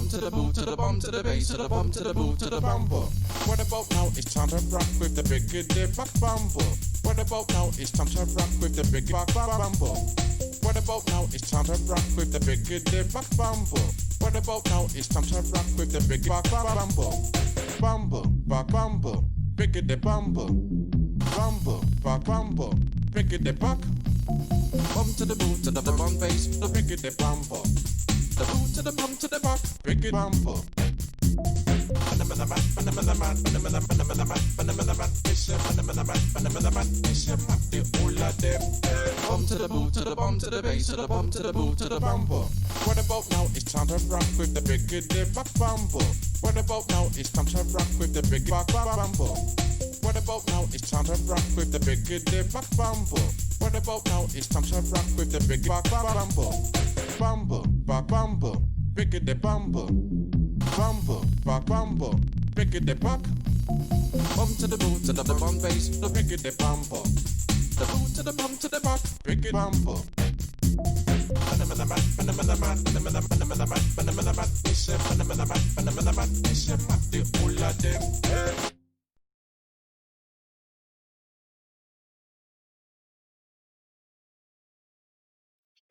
bum to the boot to the bum to the bass to the bum to the boot to the bumble. What about now? It's time to rock with the big buck bumble. What about now? It's time to rock with the big buck bumble. What about now? It's time to rock with the big buck bumble. What about now? It's time to rock with the big buck bumble. Bumble, buck bumble, big bumble. Bumble, buck bumble, big buck. Bum to the boot to the bum bass, the big bumble. The boot to the bum to the buck, big bumble. Bum to the boot to the bum to the bass to the bum to the boot to the bumble. What about now? It's time to rock with the big buck bumble. What about now? It's time to rock with the big buck bumble. What about now? It's time to rock with the big buck bumble. What about now? It's time to rock with the big buck bumble. Bumble, buck bumble, big bumble. Bumble, buck bumble, big buck. Bum to the boot to the bum bass, the big bumble. The boot to the bum to the buck, big bumble.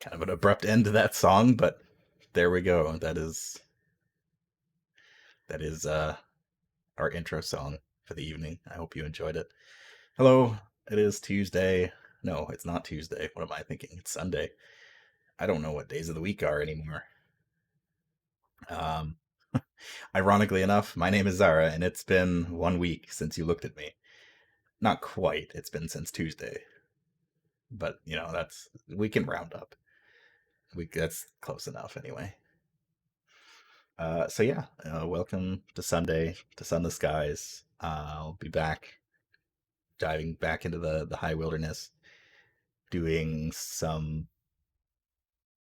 Kind of an abrupt end to that song, but there we go. That is our intro song for the evening. I hope you enjoyed it. Hello, it is Tuesday. No, it's not Tuesday. What am I thinking? It's Sunday. I don't know what days of the week are anymore. Ironically enough, my name is Zara, and it's been 1 week since you looked at me. Not quite. It's been since Tuesday. But, we can round up. That's close enough anyway. Welcome to Sunday, to Sunless Skies. I'll be back, diving back into the high wilderness, doing some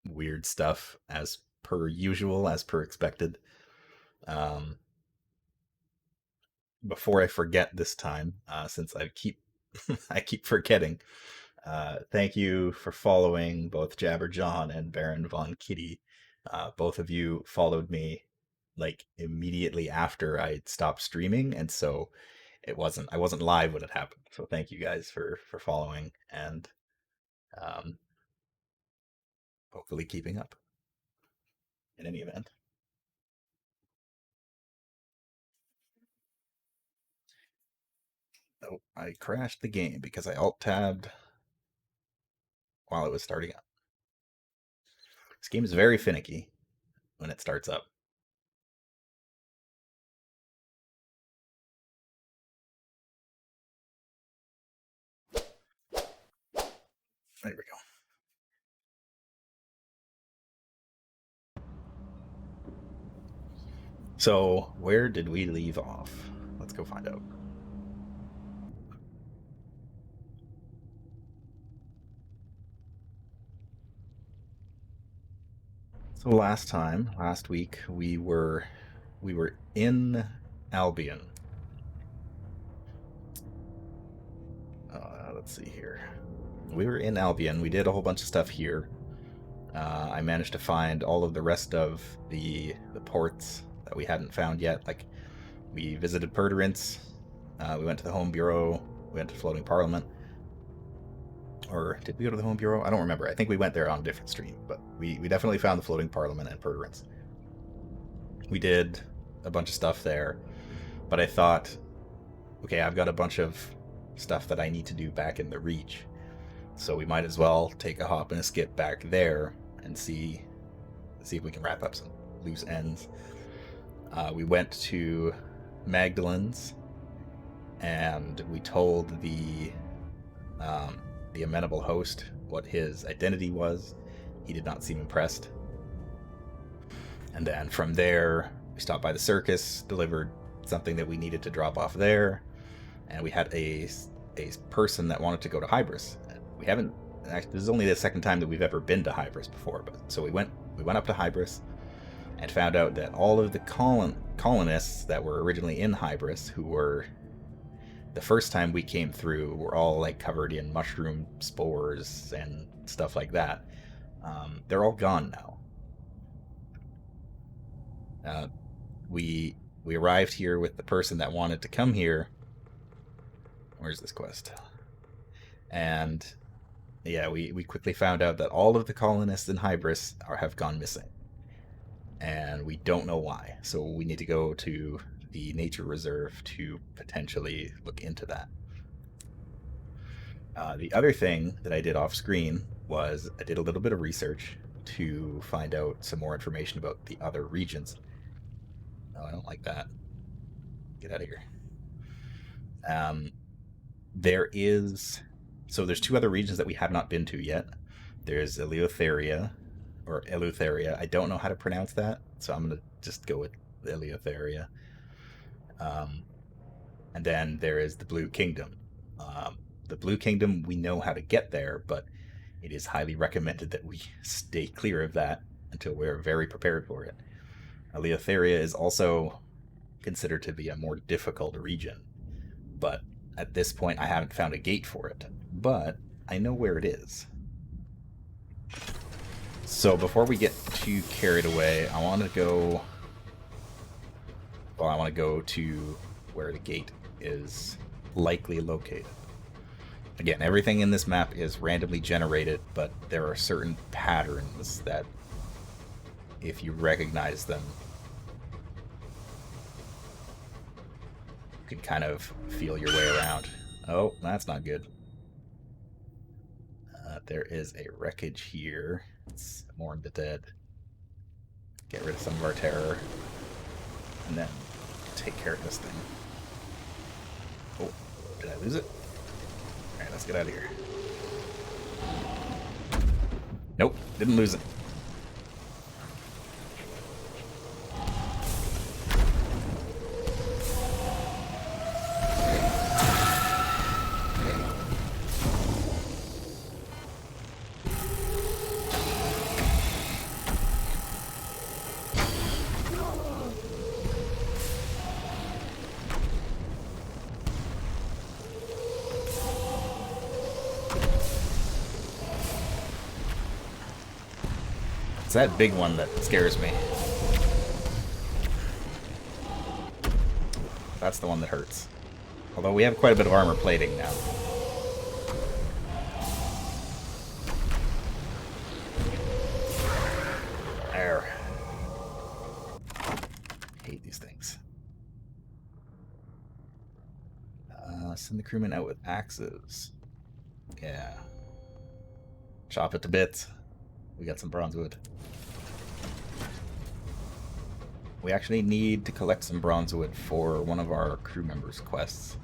weird stuff as per usual, as per expected. Before I forget this time, since I keep I keep forgetting, thank you for following both Jabber John and Baron Von Kitty. Both of you followed me like immediately after I stopped streaming, and so I wasn't live when it happened. So thank you guys for following and hopefully keeping up. In any event. Oh, I crashed the game because I alt-tabbed while it was starting up. This game is very finicky when it starts up. There we go. So, where did we leave off? Let's go find out. So last week, we were in Albion. Let's see here. We were in Albion. We did a whole bunch of stuff here. I managed to find all of the rest of the ports that we hadn't found yet. Like, we visited Perdurance, we went to the Home Bureau, we went to Floating Parliament. Or did we go to the Home Bureau? I don't remember. I think we went there on a different stream, but we definitely found the Floating Parliament and Perdurance. We did a bunch of stuff there, but I thought, okay, I've got a bunch of stuff that I need to do back in the Reach, so we might as well take a hop and a skip back there and see if we can wrap up some loose ends. We went to Magdalen's, and we told the amenable host what his identity was. He did not seem impressed. And then from there, we stopped by the circus, delivered something that we needed to drop off there, and we had a person that wanted to go to Hybris. We haven't. Actually, this is only the second time that we've ever been to Hybris before, but so we went up to Hybris and found out that all of the colonists that were originally in Hybris, who were the first time we came through, were all like covered in mushroom spores and stuff like that. They're all gone now. We arrived here with the person that wanted to come here. Where's this quest? And yeah, we quickly found out that all of the colonists in Hybris have gone missing. And we don't know why. So we need to go to the nature reserve to potentially look into that. The other thing that I did off screen was I did a little bit of research to find out some more information about the other regions. Oh, I don't like that. Get out of here. There's two other regions that we have not been to yet. There's Eleutheria, or Eleutheria. I don't know how to pronounce that, so I'm going to just go with Eleutheria. And then there is the Blue Kingdom. The Blue Kingdom, we know how to get there, but it is highly recommended that we stay clear of that until we're very prepared for it. Eleutheria is also considered to be a more difficult region, but at this point I haven't found a gate for it, but I know where it is. So before we get too carried away, I want to go to where the gate is likely located. Again, everything in this map is randomly generated, but there are certain patterns that, if you recognize them, you can kind of feel your way around. Oh, that's not good. There is a wreckage here. Let's mourn the dead. Get rid of some of our terror. And then take care of this thing. Oh, did I lose it? Alright, let's get out of here. Nope, didn't lose it. It's that big one that scares me. That's the one that hurts. Although we have quite a bit of armor plating now. There. Hate these things. Send the crewmen out with axes. Yeah. Chop it to bits. We got some bronze wood. We actually need to collect some bronze wood for one of our crew members' quests.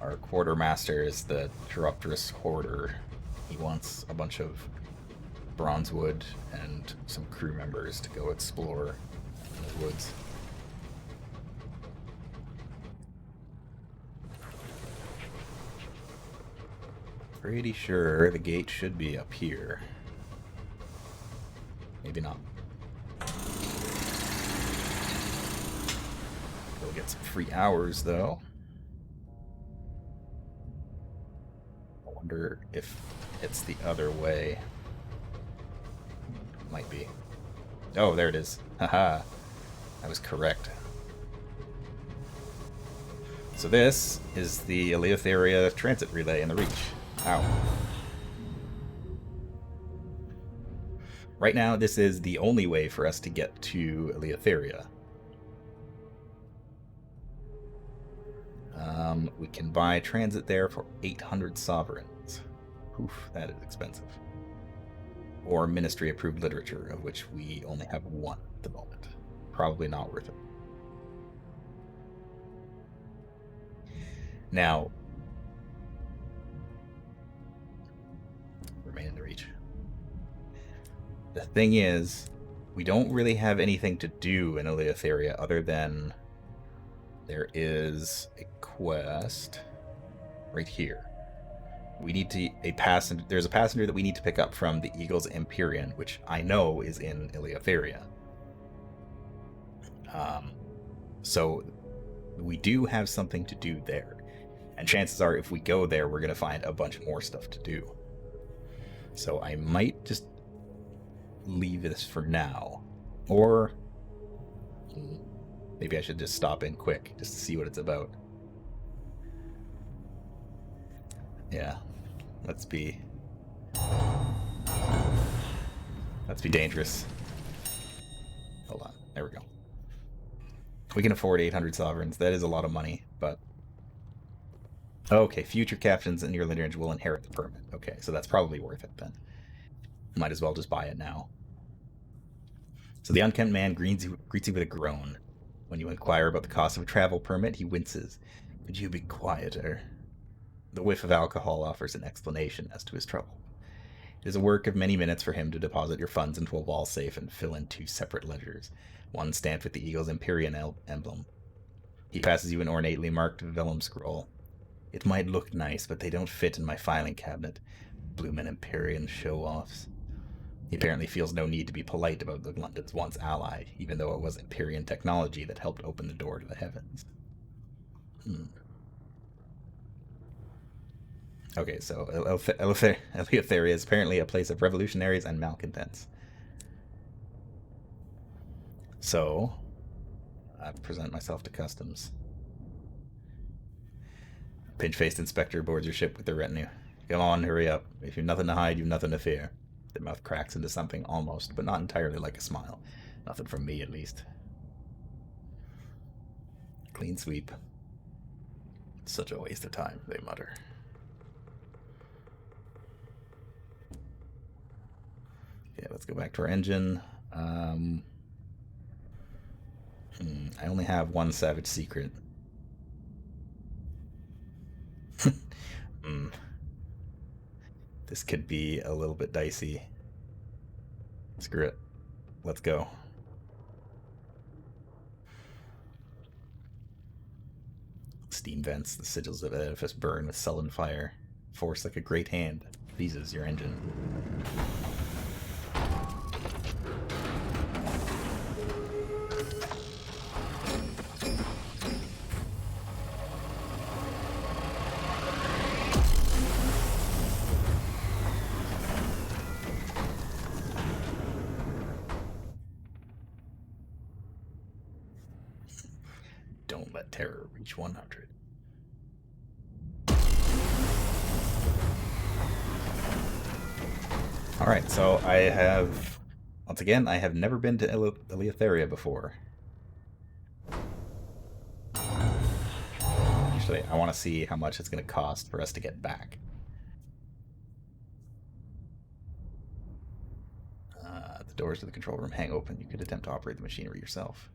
Our quartermaster is the Chiropterus Hoarder. He wants a bunch of bronze wood and some crew members to go explore the woods. Pretty sure the gate should be up here. Maybe not. We'll get some free hours, though. I wonder if it's the other way. Might be. Oh, there it is. Haha. I was correct. So this is the Eleutheria transit relay in the Reach. Ow. Right now, this is the only way for us to get to Eleutheria. We can buy transit there for 800 sovereigns. Oof, that is expensive. Or ministry-approved literature, of which we only have one at the moment. Probably not worth it. Now, remain in the Reach. The thing is, we don't really have anything to do in Eleutheria other than there is a quest right here. We need to there's a passenger that we need to pick up from the Eagle's Empyrean, which I know is in Eleutheria. So we do have something to do there. And chances are if we go there, we're going to find a bunch more stuff to do. So I might just leave this for now. Or Maybe I should just stop in quick, just to see what it's about. Yeah. Let's be dangerous. Hold on. There we go. We can afford 800 sovereigns. That is a lot of money, but... Okay, future captains in your lineage will inherit the permit. Okay, so that's probably worth it then. Might as well just buy it now. So the unkempt man greets you with a groan. When you inquire about the cost of a travel permit, he winces. Could you be quieter? The whiff of alcohol offers an explanation as to his trouble. It is a work of many minutes for him to deposit your funds into a wall safe and fill in 2 separate ledgers, one stamped with the eagle's Empyrean emblem. He passes you an ornately marked vellum scroll. It might look nice, but they don't fit in my filing cabinet. Bloomin' Empyrean show-offs. He apparently feels no need to be polite about the London's once ally, even though it was Empyrean technology that helped open the door to the heavens. Okay, so Eleutheria is apparently a place of revolutionaries and malcontents. So, I present myself to customs. Pinch-faced inspector boards your ship with their retinue. Come on, hurry up. If you've nothing to hide, you've nothing to fear. Their mouth cracks into something almost, but not entirely like a smile. Nothing from me, at least. Clean sweep. Such a waste of time, they mutter. Okay, let's go back to our engine. I only have 1 savage secret. This could be a little bit dicey. Screw it. Let's go. Steam vents, the sigils of the edifice burn with sullen fire. Force like a great hand freezes your engine. Don't let terror reach 100. Alright, so I have... Once again, I have never been to Eleutheria before. Actually, I want to see how much it's going to cost for us to get back. The doors to the control room hang open. You could attempt to operate the machinery yourself.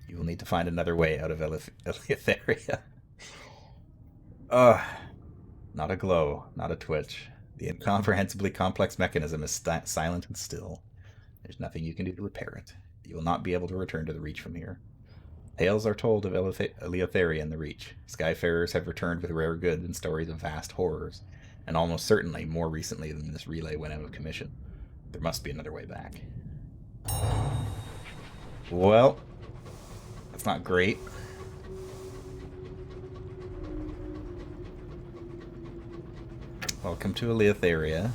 You will need to find another way out of Eleutheria. Not a glow, not a twitch. The incomprehensibly complex mechanism is silent and still. There's nothing you can do to repair it. You will not be able to return to the Reach from here. Tales are told of Eleutheria and the Reach. Skyfarers have returned with rare goods and stories of vast horrors, and almost certainly more recently than this relay went out of commission. There must be another way back. Well, that's not great. Welcome to Eleutheria.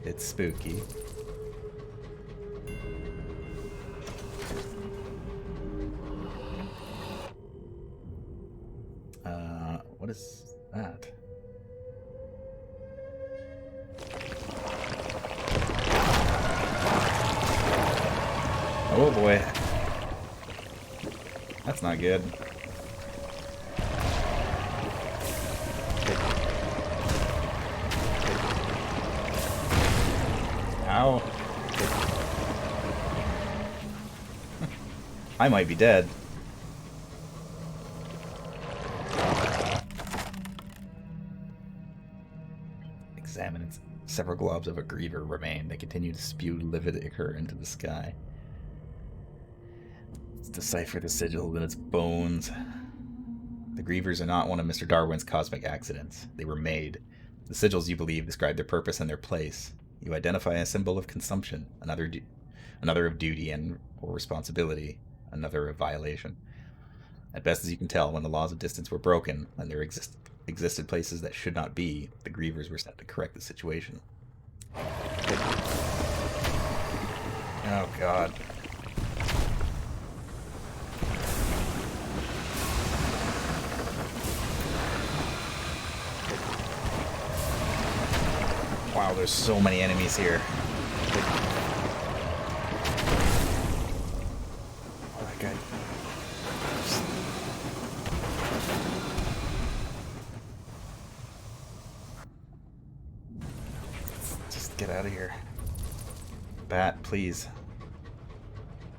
It's spooky. What is that? Oh boy. That's not good. Ow. I might be dead. Examine it. Several globs of a griever remain. They continue to spew livid ichor into the sky. Let's decipher the sigil in its bones. The grievers are not one of Mr. Darwin's cosmic accidents. They were made. The sigils, you believe, describe their purpose and their place. You identify a symbol of consumption, another of duty and or responsibility, another of violation. At best as you can tell, when the laws of distance were broken and there existed places that should not be, the grievers were sent to correct the situation. Oh god. Wow, there's so many enemies here. Oh, that guy. Just get out of here. Bat, please.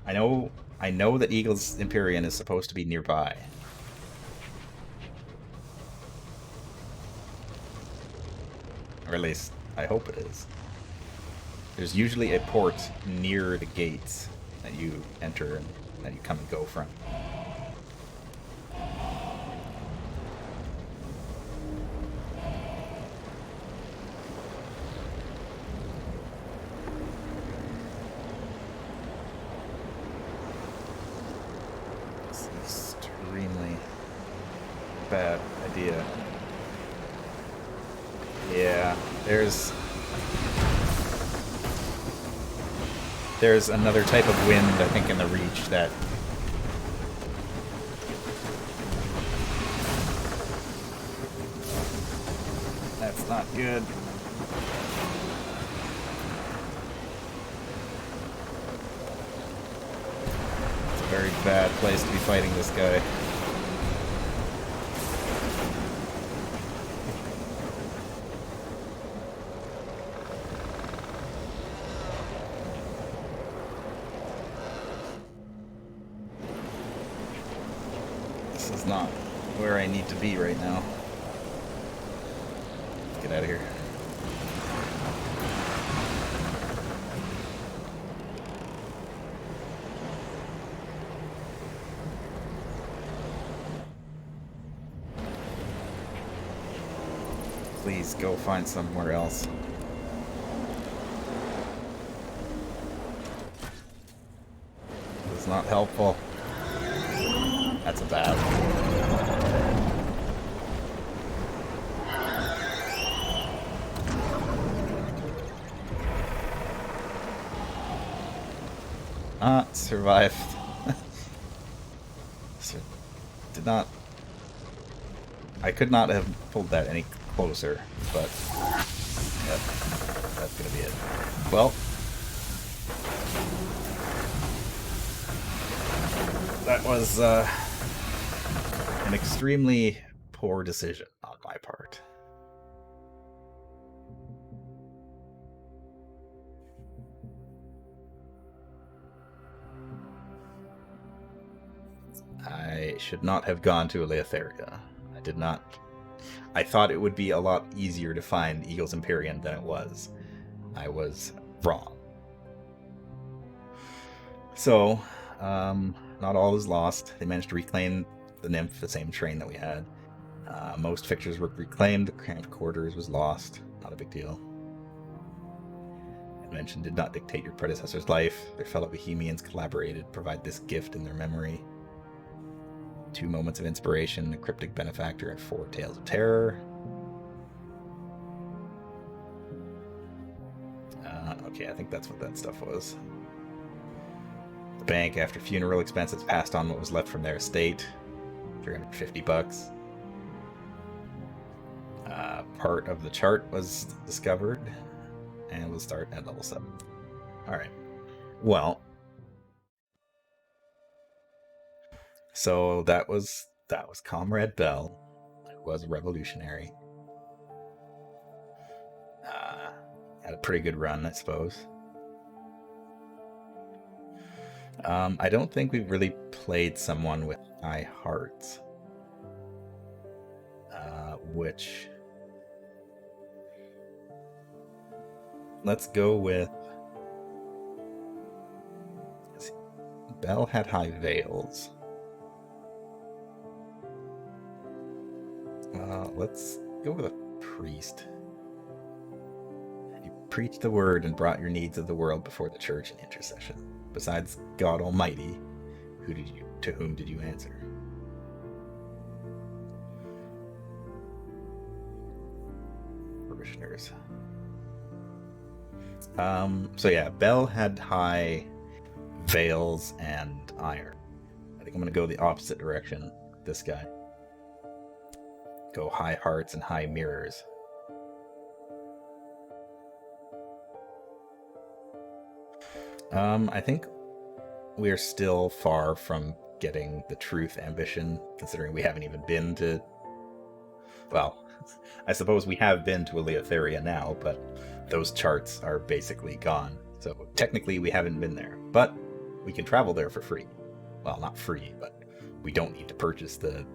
I know that Eagle's Empyrean is supposed to be nearby. Or at least, I hope it is. There's usually a port near the gates that you enter and that you come and go from. It's an extremely bad idea. Yeah, there's another type of wind, I think, in the Reach that that's not good. It's a very bad place to be fighting this guy. This is not where I need to be right now. Get out of here. Please go find somewhere else. This is not helpful. That's a bad survived. Did not. I could not have pulled that any closer, but that's gonna be it. Well, that was an extremely poor decision on my part. I should not have gone to Eleutheria. I did not. I thought it would be a lot easier to find Eagle's Empyrean than it was. I was wrong. So, not all is lost. They managed to reclaim the Nymph, the same train that we had. Most fixtures were reclaimed. The cramped quarters was lost. Not a big deal. Invention did not dictate your predecessor's life. Their fellow Bohemians collaborated, provide this gift in their memory. 2 moments of inspiration, a cryptic benefactor, and 4 tales of terror. Okay, I think that's what that stuff was. The bank, after funeral expenses, passed on what was left from their estate. $350. Part of the chart was discovered, and we'll start at level 7. Alright. Well, so that was Comrade Bell, who was a revolutionary. Had a pretty good run, I suppose. I don't think we've really played someone with high hearts. Which... Let's go with... Bell had high veils. Let's go with a priest. You preached the word and brought your needs of the world before the church in intercession. Besides God Almighty, to whom did you answer? Parishioners. So yeah, Bell had high veils and iron. I think I'm going to go the opposite direction. This guy. Go high hearts and high mirrors. I think we're still far from getting the truth ambition, considering we haven't even been to... Well, I suppose we have been to Eleutheria now, but those charts are basically gone. So technically we haven't been there, but we can travel there for free. Well, not free, but we don't need to purchase the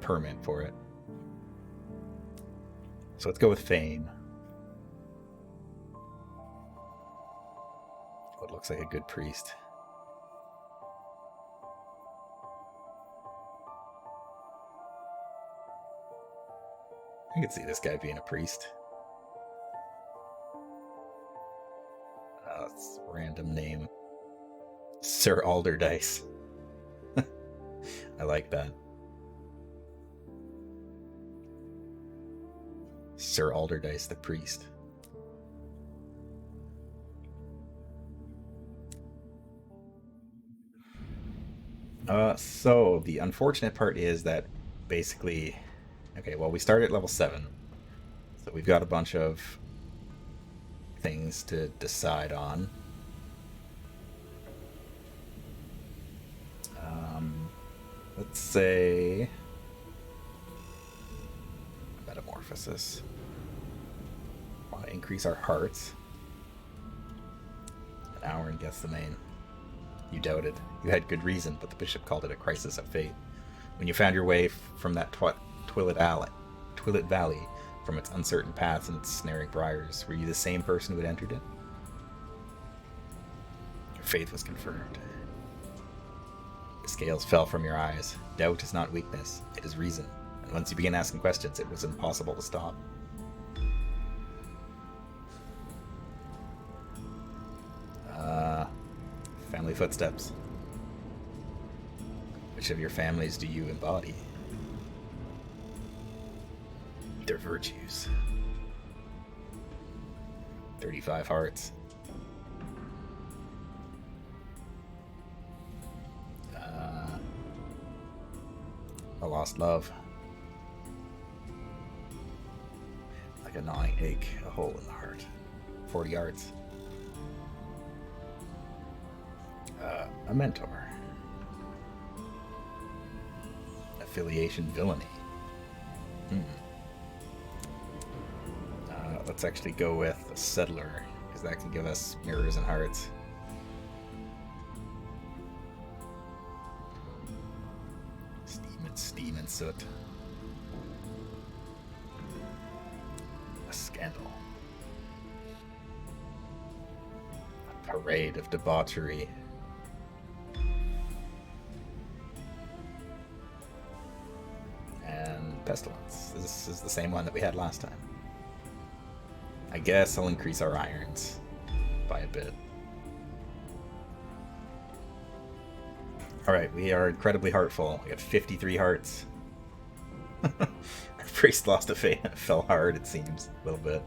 permit for it. So let's go with Fame. What looks like a good priest. I could see this guy being a priest. That's a random name. Sir Alderdice. I like that. Sir Alderdice the priest. So the unfortunate part is that basically, okay, well, we started at level 7, so we've got a bunch of things to decide on. Let's say metamorphosis. Want to increase our hearts. An hour and guess the main. You doubted. You had good reason, but the bishop called it a crisis of faith. When you found your way from that Twilit Valley, from its uncertain paths and its snaring briars, were you the same person who had entered it? Your faith was confirmed. The scales fell from your eyes. Doubt is not weakness, it is reason. And once you began asking questions, it was impossible to stop. Family footsteps. Which of your families do you embody? Their virtues. 35 hearts. A lost love. Like a gnawing ache, a hole in the heart. 40 yards. A mentor. Affiliation villainy. Let's actually go with a settler, because that can give us mirrors and hearts. Steam and soot. A scandal. A parade of debauchery. And pestilence. This is the same one that we had last time. I guess I'll increase our irons by a bit. Alright, we are incredibly heartful. We got 53 hearts. Our priest lost a fell hard, it seems. A little bit.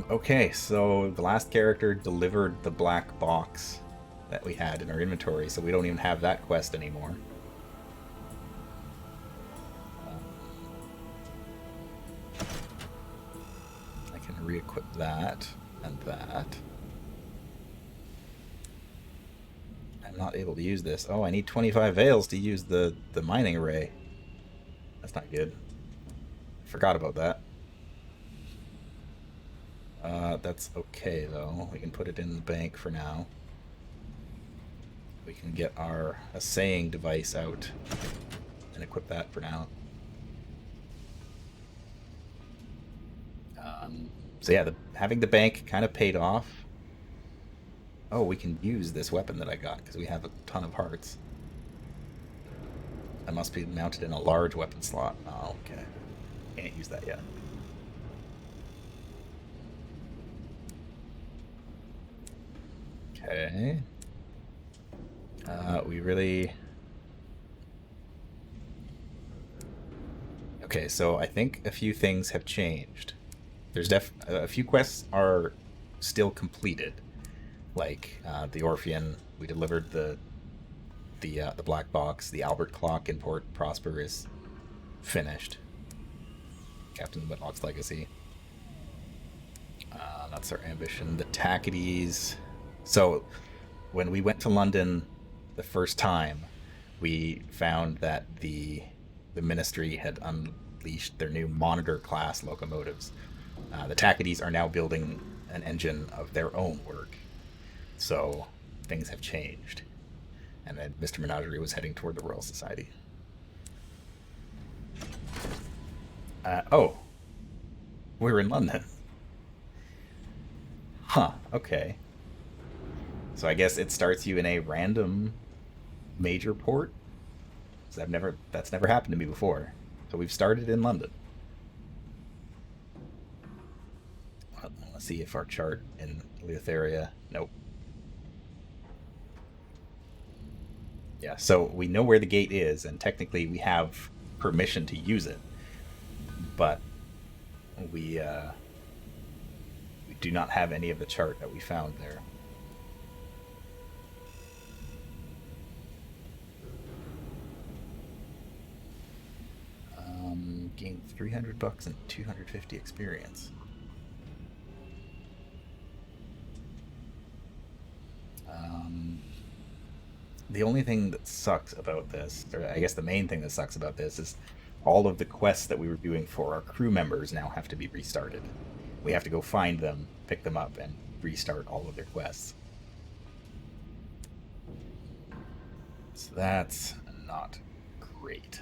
Okay, so the last character delivered the black box that we had in our inventory, so we don't even have that quest anymore. I can re-equip that and that. I'm not able to use this. Oh, I need 25 veils to use the mining array. That's not good. Forgot about that. That's okay, though. We can put it in the bank for now. We can get our assaying device out and equip that for now. So yeah, having the bank kind of paid off. Oh, we can use this weapon that I got because we have a ton of hearts. That must be mounted in a large weapon slot. Oh, okay. Can't use that yet. Okay. We really... Okay, so I think a few things have changed. There's a few quests are still completed, like the Orphean. We delivered the black box. The Albert clock in Port Prosper is finished. Captain Whitlock's legacy. That's our ambition. The Tackities. So when we went to London the first time, we found that the Ministry had unleashed their new Monitor class locomotives. The Tackities are now building an engine of their own work, so things have changed. And then Mr. Menagerie was heading toward the Royal Society. Oh, we're in London. Huh, okay. So I guess it starts you in a random major port? 'Cause that's never happened to me before. So we've started in London. Let's see if our chart in Eleutheria. Nope. Yeah, so we know where the gate is, and technically we have permission to use it, but we do not have any of the chart that we found there. Gain $300 and 250 experience. The only thing that sucks about this, or I guess the main thing that sucks about this, is all of the quests that we were doing for our crew members now have to be restarted. We have to go find them, pick them up, and restart all of their quests. So that's not great.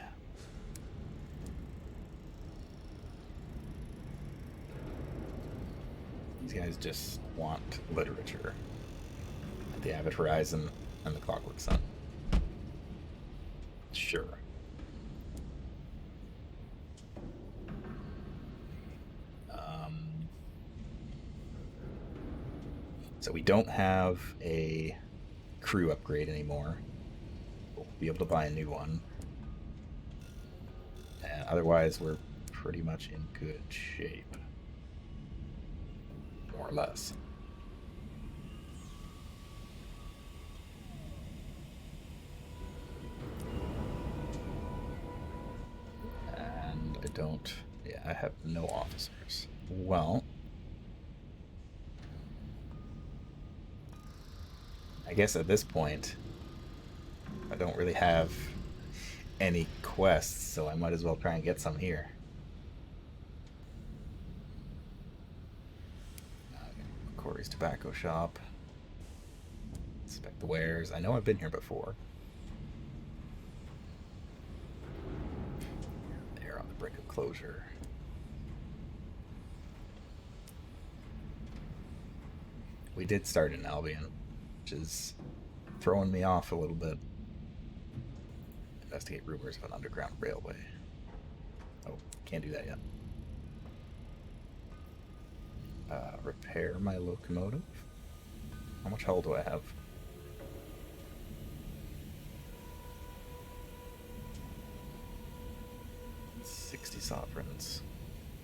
These guys just want literature. The Avid Horizon and the Clockwork Sun. Sure. So we don't have a crew upgrade anymore. We'll be able to buy a new one. And otherwise, we're pretty much in good shape. More or less. I have no officers. Well, I guess at this point, I don't really have any quests, so I might as well try and get some here. Corey's Tobacco Shop. Inspect the wares. I know I've been here before. They're on the brink of closure. We did start in Albion, which is throwing me off a little bit. Investigate rumors of an underground railway. Oh, can't do that yet. Repair my locomotive. How much hull do I have? $60 sovereigns.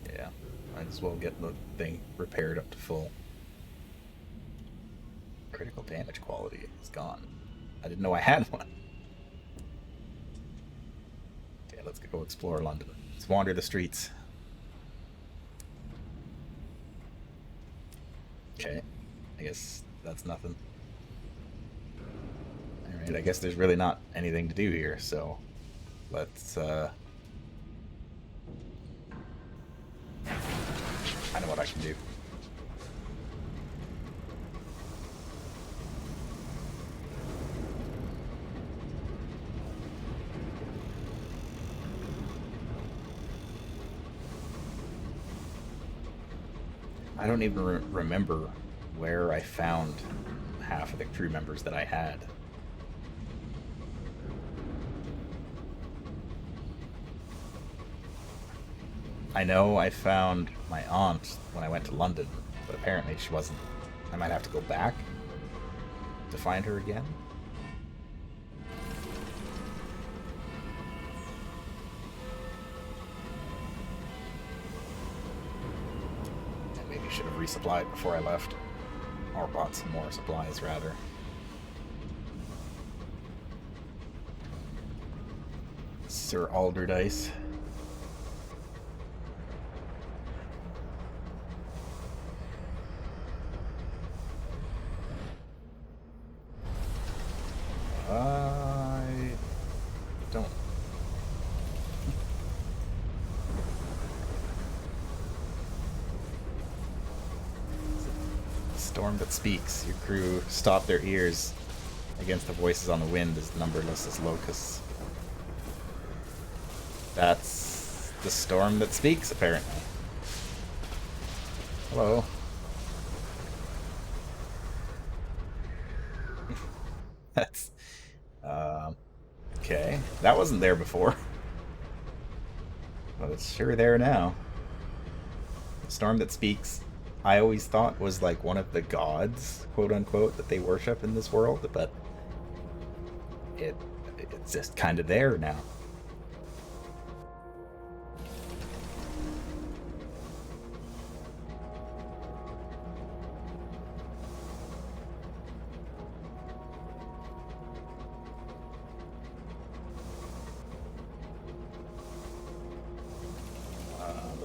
Yeah, might as well get the thing repaired up to full. Critical damage quality is gone. I didn't know I had one. Okay, let's go explore London. Let's wander the streets. Okay, I guess that's nothing. Alright, I guess there's really not anything to do here, so let's I know what I can do. I don't even remember where I found half of the crew members that I had. I know I found my aunt when I went to London, but apparently she wasn't. I might have to go back to find her again. should have resupplied before I left. Or bought some more supplies, rather. Sir Alderdice. I don't. Storm that speaks. Your crew stop their ears against the voices on the wind as numberless as locusts. That's the storm that speaks, apparently. Hello. That's... okay. That wasn't there before. But it's sure there now. The storm that speaks, I always thought was like one of the gods, quote unquote, that they worship in this world, but it's just kind of there now.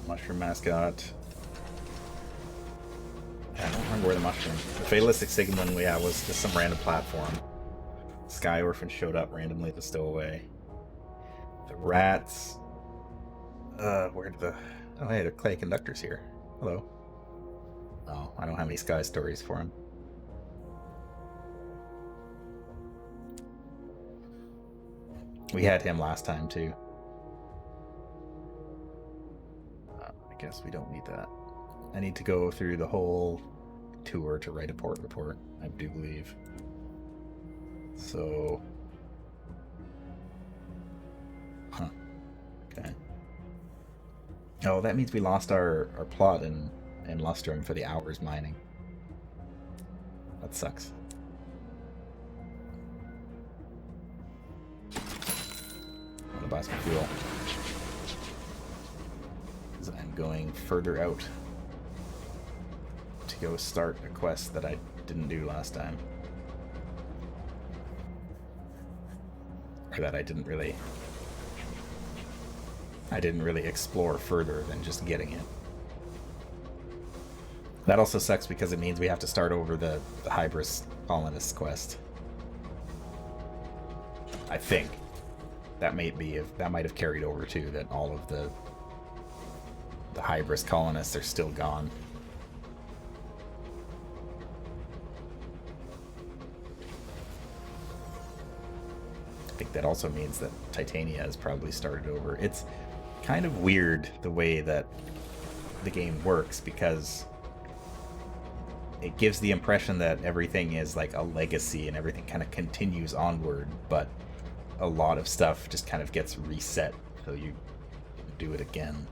Mushroom mascot. I don't remember where the mushroom. The fatalistic sigmund we had was just some random platform. Sky Orphan showed up randomly to stow away. The rats. Where did the. Oh, hey, the clay conductor's here. Hello. Oh, I don't have any sky stories for him. We had him last time too. I guess we don't need that. I need to go through the whole tour to write a port report, I do believe. So... huh. Okay. Oh, that means we lost our plot in Lustrum for the hours mining. That sucks. I'm gonna buy some fuel. I'm going further out to go start a quest that I didn't do last time. Or that I didn't really explore further than just getting it. That also sucks because it means we have to start over the Hybris Colonists quest. I think. That might have carried over too, that all of the Hybris colonists are still gone. I think that also means that Titania has probably started over. It's kind of weird the way that the game works, because it gives the impression that everything is like a legacy and everything kind of continues onward, but a lot of stuff just kind of gets reset, so you do it again.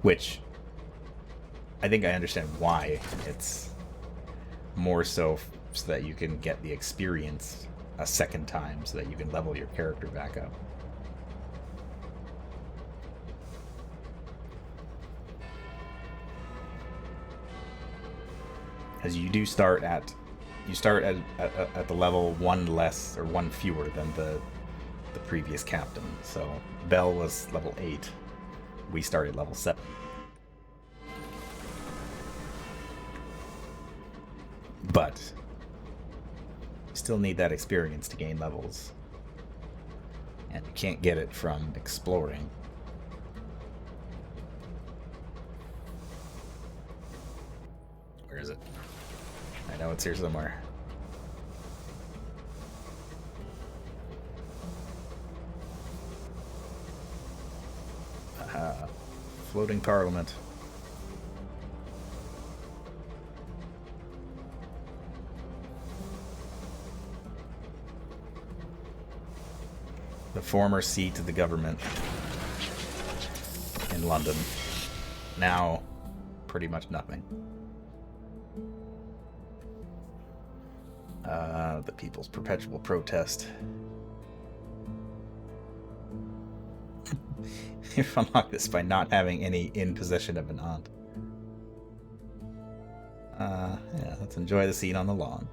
Which, I think I understand why. It's more so that you can get the experience a second time, so that you can level your character back up. As you do start at... you start at the level one less, or one fewer than the previous captain. So, Bell was level 8. We started level 7. But you still need that experience to gain levels. And you can't get it from exploring. Where is it? I know it's here somewhere. Floating Parliament. The former seat of the government in London. Now, pretty much nothing. The People's Perpetual Protest. You've unlocked this by not having any in possession of an aunt. Let's enjoy the scene on the lawn.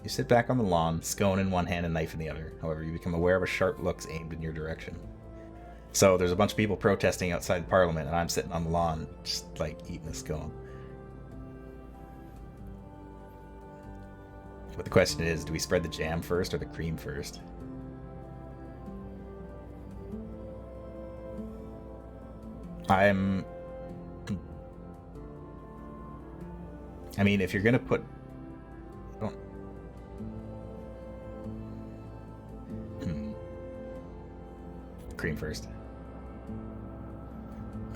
You sit back on the lawn, scone in one hand and knife in the other. However, you become aware of sharp looks aimed in your direction. So there's a bunch of people protesting outside Parliament, and I'm sitting on the lawn, just like eating a scone. But the question is, do we spread the jam first or the cream first? I mean, if you're gonna put... Cream first.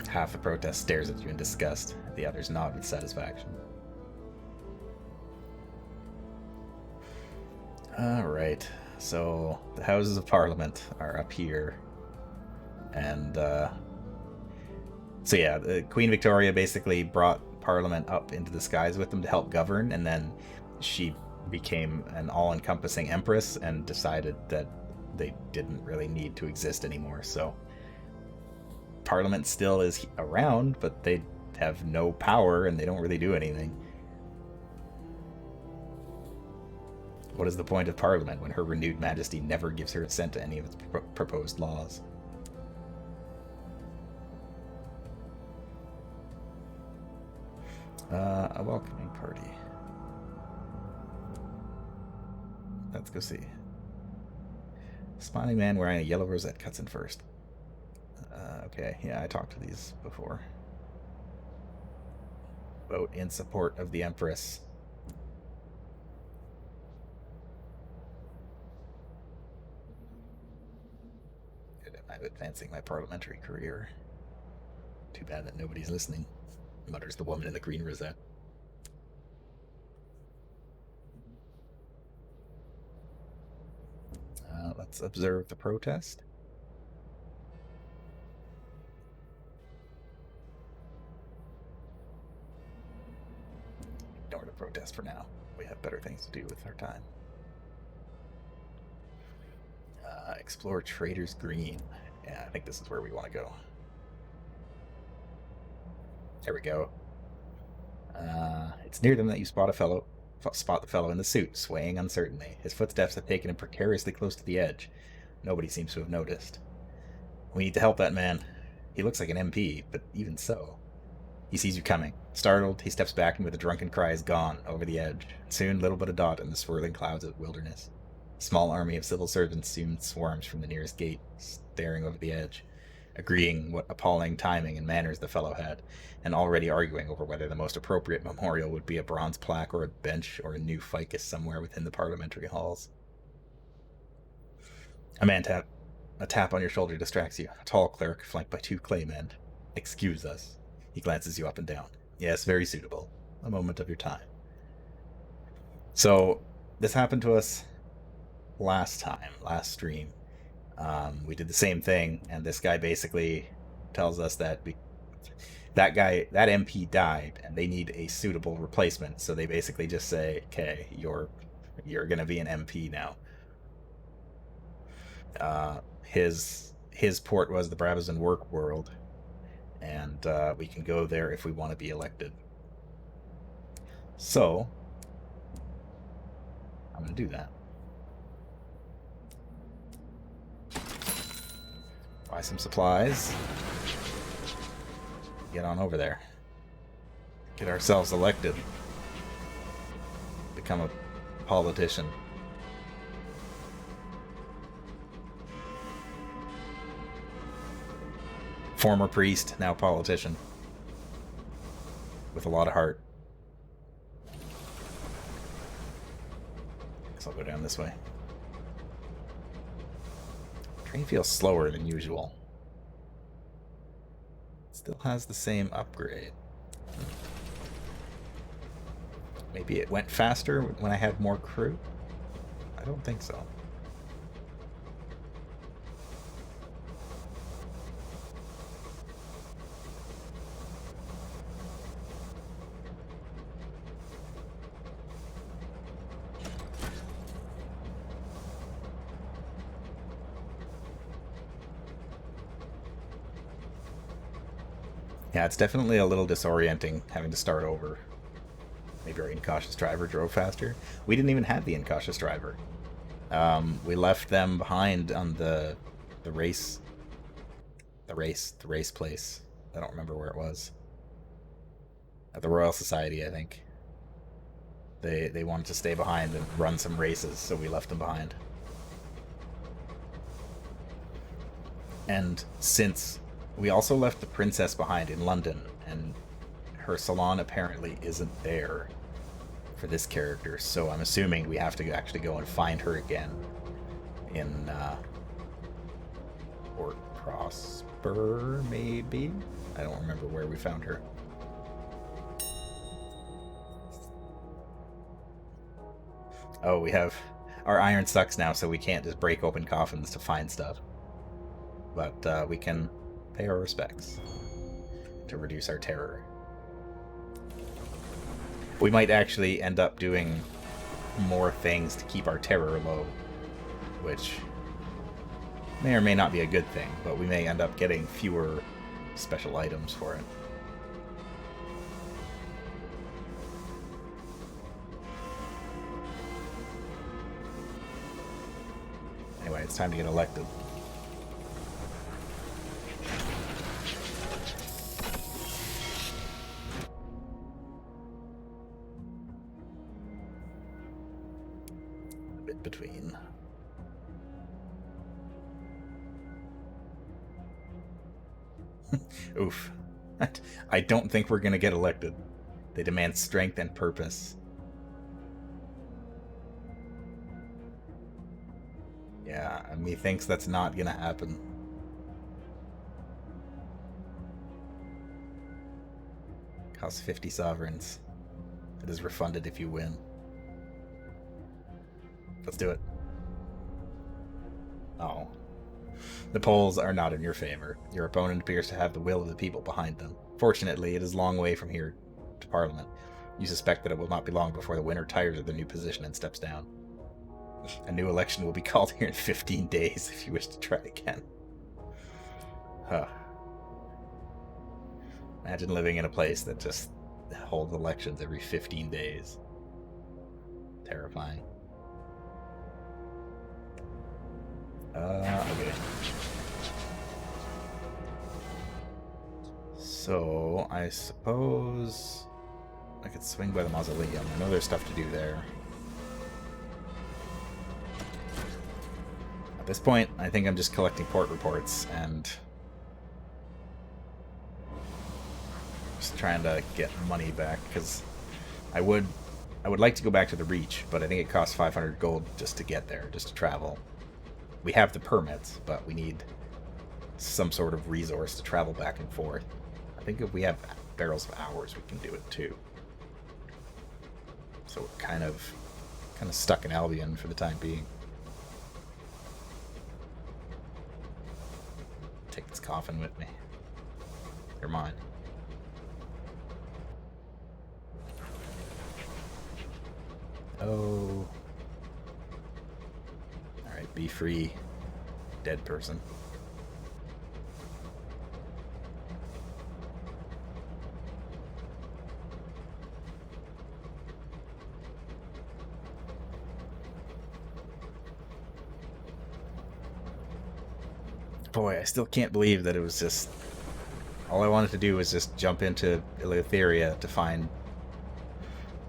Half the protest stares at you in disgust. The others nod with satisfaction. Alright, so the Houses of Parliament are up here. And, so yeah, Queen Victoria basically brought Parliament up into the skies with them to help govern, and then she became an all-encompassing empress and decided that they didn't really need to exist anymore. So Parliament still is around, but they have no power and they don't really do anything. What is the point of Parliament when Her Renewed Majesty never gives her assent to any of its proposed laws? A welcoming party. Let's go see. Smiling man wearing a yellow rosette cuts in first. Okay, yeah, I talked to these before. Vote in support of the Empress. I'm advancing my parliamentary career. Too bad that nobody's listening, mutters the woman in the green rosette. Let's observe the protest. Ignore the protest for now. We have better things to do with our time. Explore Trader's Green. Yeah, I think this is where we want to go. There we go. It's near them that you spot the fellow in the suit, swaying uncertainly. His footsteps have taken him precariously close to the edge. Nobody seems to have noticed. We need to help that man. He looks like an MP, but even so. He sees you coming. Startled, he steps back and with a drunken cry is gone, over the edge. Soon, little but a dot in the swirling clouds of wilderness. A small army of civil servants soon swarms from the nearest gate, staring over the edge, agreeing what appalling timing and manners the fellow had, and already arguing over whether the most appropriate memorial would be a bronze plaque or a bench or a new ficus somewhere within the parliamentary halls. A tap on your shoulder distracts you. A tall clerk, flanked by two claymen. Excuse us. He glances you up and down. Yes, very suitable. A moment of your time. So, this happened to us last stream. We did the same thing, and this guy basically tells us that that MP died, and they need a suitable replacement. So they basically just say, "Okay, you're gonna be an MP now." His port was the Brabazon Work World, and we can go there if we want to be elected. So I'm gonna do that. Buy some supplies. Get on over there. Get ourselves elected. Become a politician. Former priest, now politician. With a lot of heart. Guess I'll go down this way. Train feels slower than usual. Still has the same upgrade. Maybe it went faster when I had more crew? I don't think so. Yeah, it's definitely a little disorienting having to start over. Maybe our incautious driver drove faster. We didn't even have the incautious driver. We left them behind on the race place. I don't remember where it was. At the Royal Society, I think. They wanted to stay behind and run some races, so we left them behind. And since we also left the princess behind in London, and her salon apparently isn't there for this character, so I'm assuming we have to actually go and find her again in Port Prosper, maybe? I don't remember where we found her. Oh, we have... Our iron sucks now, so we can't just break open coffins to find stuff. But we can pay our respects to reduce our terror. We might actually end up doing more things to keep our terror low, which may or may not be a good thing, but we may end up getting fewer special items for it. Anyway, it's time to get elected. A bit between. Oof. I don't think we're gonna get elected. They demand strength and purpose. Yeah, and methinks that's not gonna happen. Costs 50 sovereigns. It is refunded if you win. Let's do it. Oh. The polls are not in your favor. Your opponent appears to have the will of the people behind them. Fortunately, it is a long way from here to Parliament. You suspect that it will not be long before the winner tires of their new position and steps down. A new election will be called here in 15 days if you wish to try again. Huh. Imagine living in a place that just holds elections every 15 days. Terrifying. Okay. So, I suppose I could swing by the mausoleum. I know there's stuff to do there. At this point, I think I'm just collecting port reports and just trying to get money back, because I would like to go back to the Reach, but I think it costs 500 gold just to get there, just to travel. We have the permits, but we need some sort of resource to travel back and forth. I think if we have barrels of hours, we can do it too. So we're kind of stuck in Albion for the time being. Take this coffin with me. You're mine. Oh. Alright, be free, dead person. Boy, I still can't believe that it was just... All I wanted to do was just jump into Eleutheria to find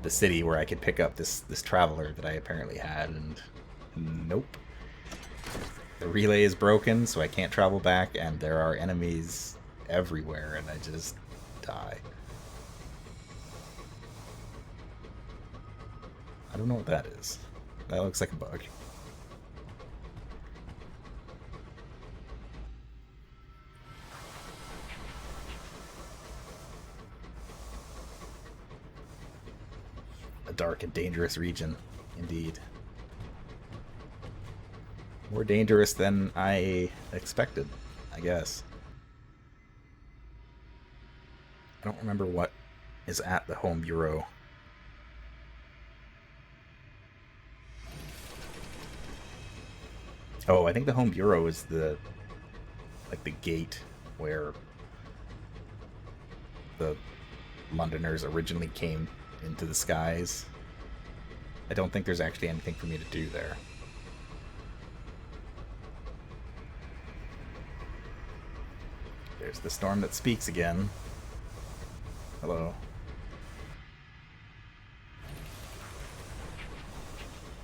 the city where I could pick up this traveler that I apparently had, and nope. The relay is broken, so I can't travel back, and there are enemies everywhere, and I just die. I don't know what that is. That looks like a bug. A dark and dangerous region, indeed. More dangerous than I expected, I guess. I don't remember what is at the home bureau. Oh, I think the home bureau is the gate where the Londoners originally came into the skies. I don't think there's actually anything for me to do there. There's the storm that speaks again. Hello.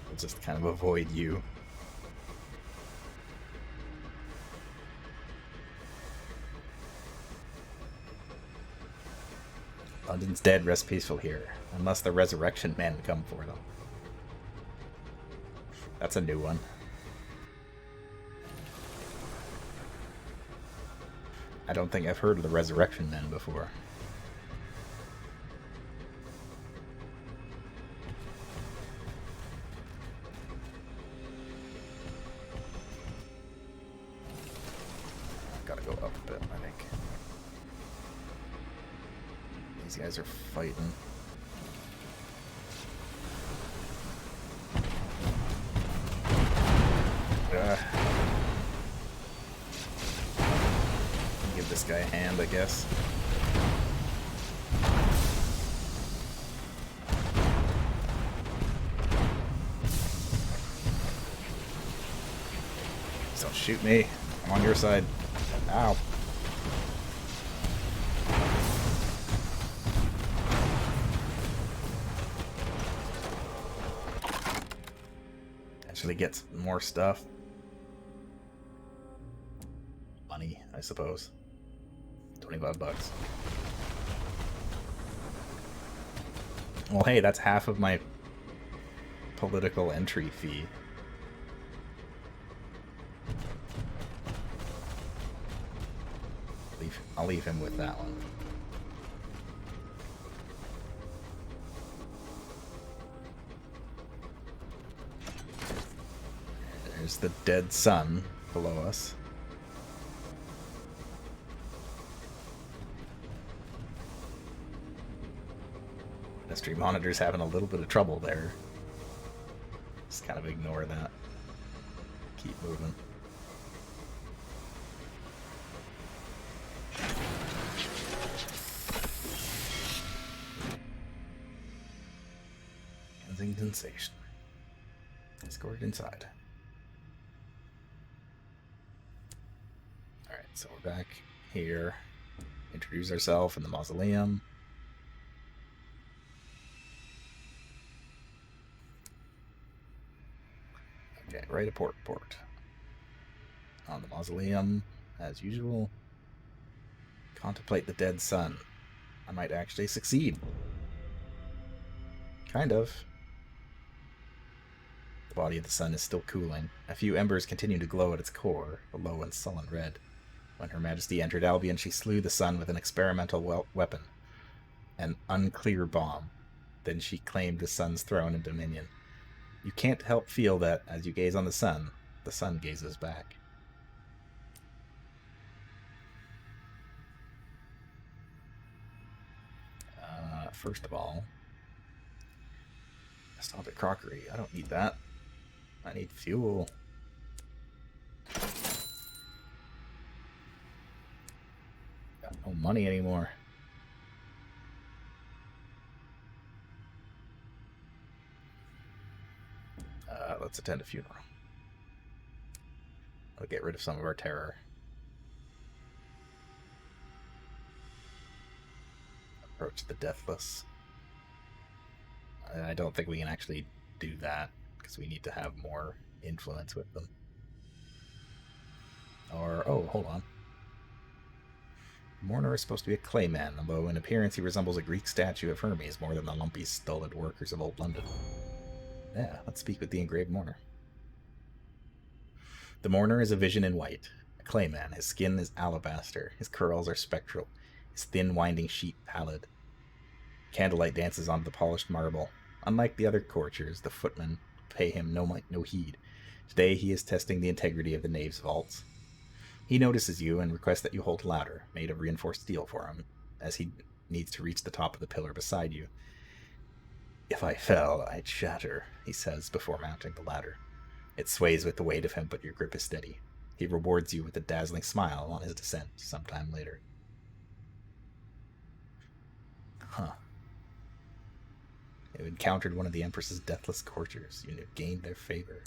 I'll just kind of avoid you. London's dead, rest peaceful here, unless the resurrection men come for them. That's a new one. I don't think I've heard of the resurrection men before. Gotta go up a bit, I think. These guys are fighting. Give this guy a hand, I guess. Just don't shoot me. I'm on your side. Ow. Actually gets more stuff. Money, I suppose. 25 bucks. Well, hey, that's half of my political entry fee. I'll leave him with that one. There's the dead sun below us. Ministry monitor's having a little bit of trouble there. Just kind of ignore that. Keep moving. Kensington Station. Escorted inside. Alright, so we're back here. Introduce ourselves in the mausoleum. Okay, right at port. On the mausoleum, as usual. Contemplate the dead sun. I might actually succeed. Kind of. The body of the sun is still cooling. A few embers continue to glow at its core, a low and sullen red. When Her Majesty entered Albion, she slew the sun with an experimental weapon, an unclear bomb. Then she claimed the sun's throne and dominion. You can't help feel that, as you gaze on the sun gazes back. First of all, stop at crockery. I don't need that. I need fuel. Got no money anymore. Let's attend a funeral. I'll get rid of some of our terror. Approach the deathless. I don't think we can actually do that, because we need to have more influence with them. Or, oh, hold on. Mourner is supposed to be a clayman, although in appearance he resembles a Greek statue of Hermes more than the lumpy, stolid workers of old London. Yeah, let's speak with the engraved mourner. The mourner is a vision in white, a clayman. His skin is alabaster, his curls are spectral, his thin winding sheet pallid. Candlelight dances onto the polished marble. Unlike the other courtiers, the footmen pay him no heed. Today he is testing the integrity of the nave's vaults. He notices you and requests that you hold a ladder, made of reinforced steel for him, as he needs to reach the top of the pillar beside you. If I fell, I'd shatter, he says before mounting the ladder. It sways with the weight of him, but your grip is steady. He rewards you with a dazzling smile on his descent sometime later. Huh. You encountered one of the Empress's deathless courtiers. You gained their favor.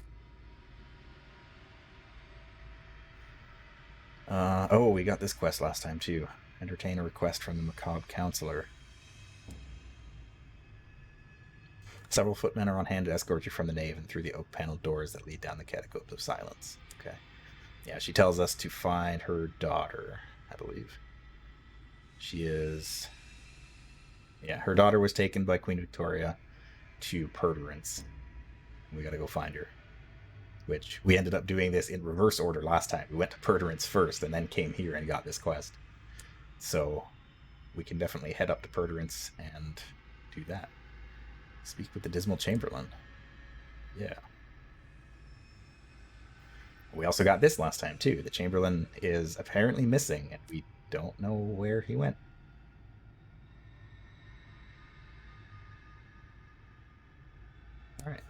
Oh, we got this quest last time, too. Entertain a request from the macabre counselor. Several footmen are on hand to escort you from the nave and through the oak-paneled doors that lead down the catacombs of silence. Okay. Yeah, she tells us to find her daughter, I believe. She is... Yeah, her daughter was taken by Queen Victoria to Perderance. We gotta go find her. Which, we ended up doing this in reverse order last time. We went to Perderance first and then came here and got this quest. So, we can definitely head up to Perderance and do that. Speak with the Dismal Chamberlain. Yeah. We also got this last time, too. The Chamberlain is apparently missing, and we don't know where he went. Alright.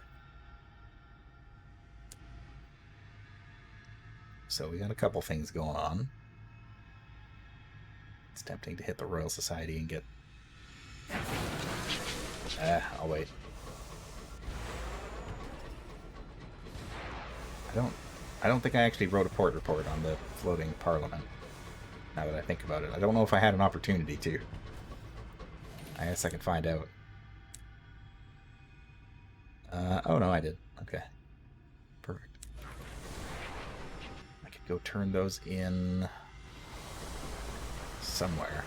So we got a couple things going on. It's tempting to hit the Royal Society and get... I'll wait. I don't think I actually wrote a port report on the floating parliament, now that I think about it. I don't know if I had an opportunity to. I guess I can find out. Oh no, I did. Okay. Perfect. I could go turn those in somewhere.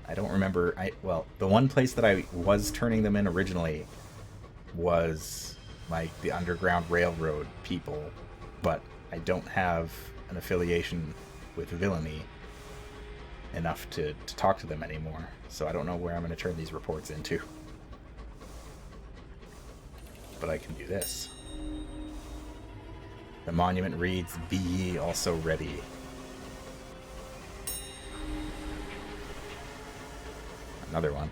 I don't remember. Well, the one place that I was turning them in originally was like the Underground Railroad people, but I don't have an affiliation with Villainy enough to talk to them anymore, so I don't know where I'm going to turn these reports into. But I can do this. The monument reads, "Be ye also ready." Another one.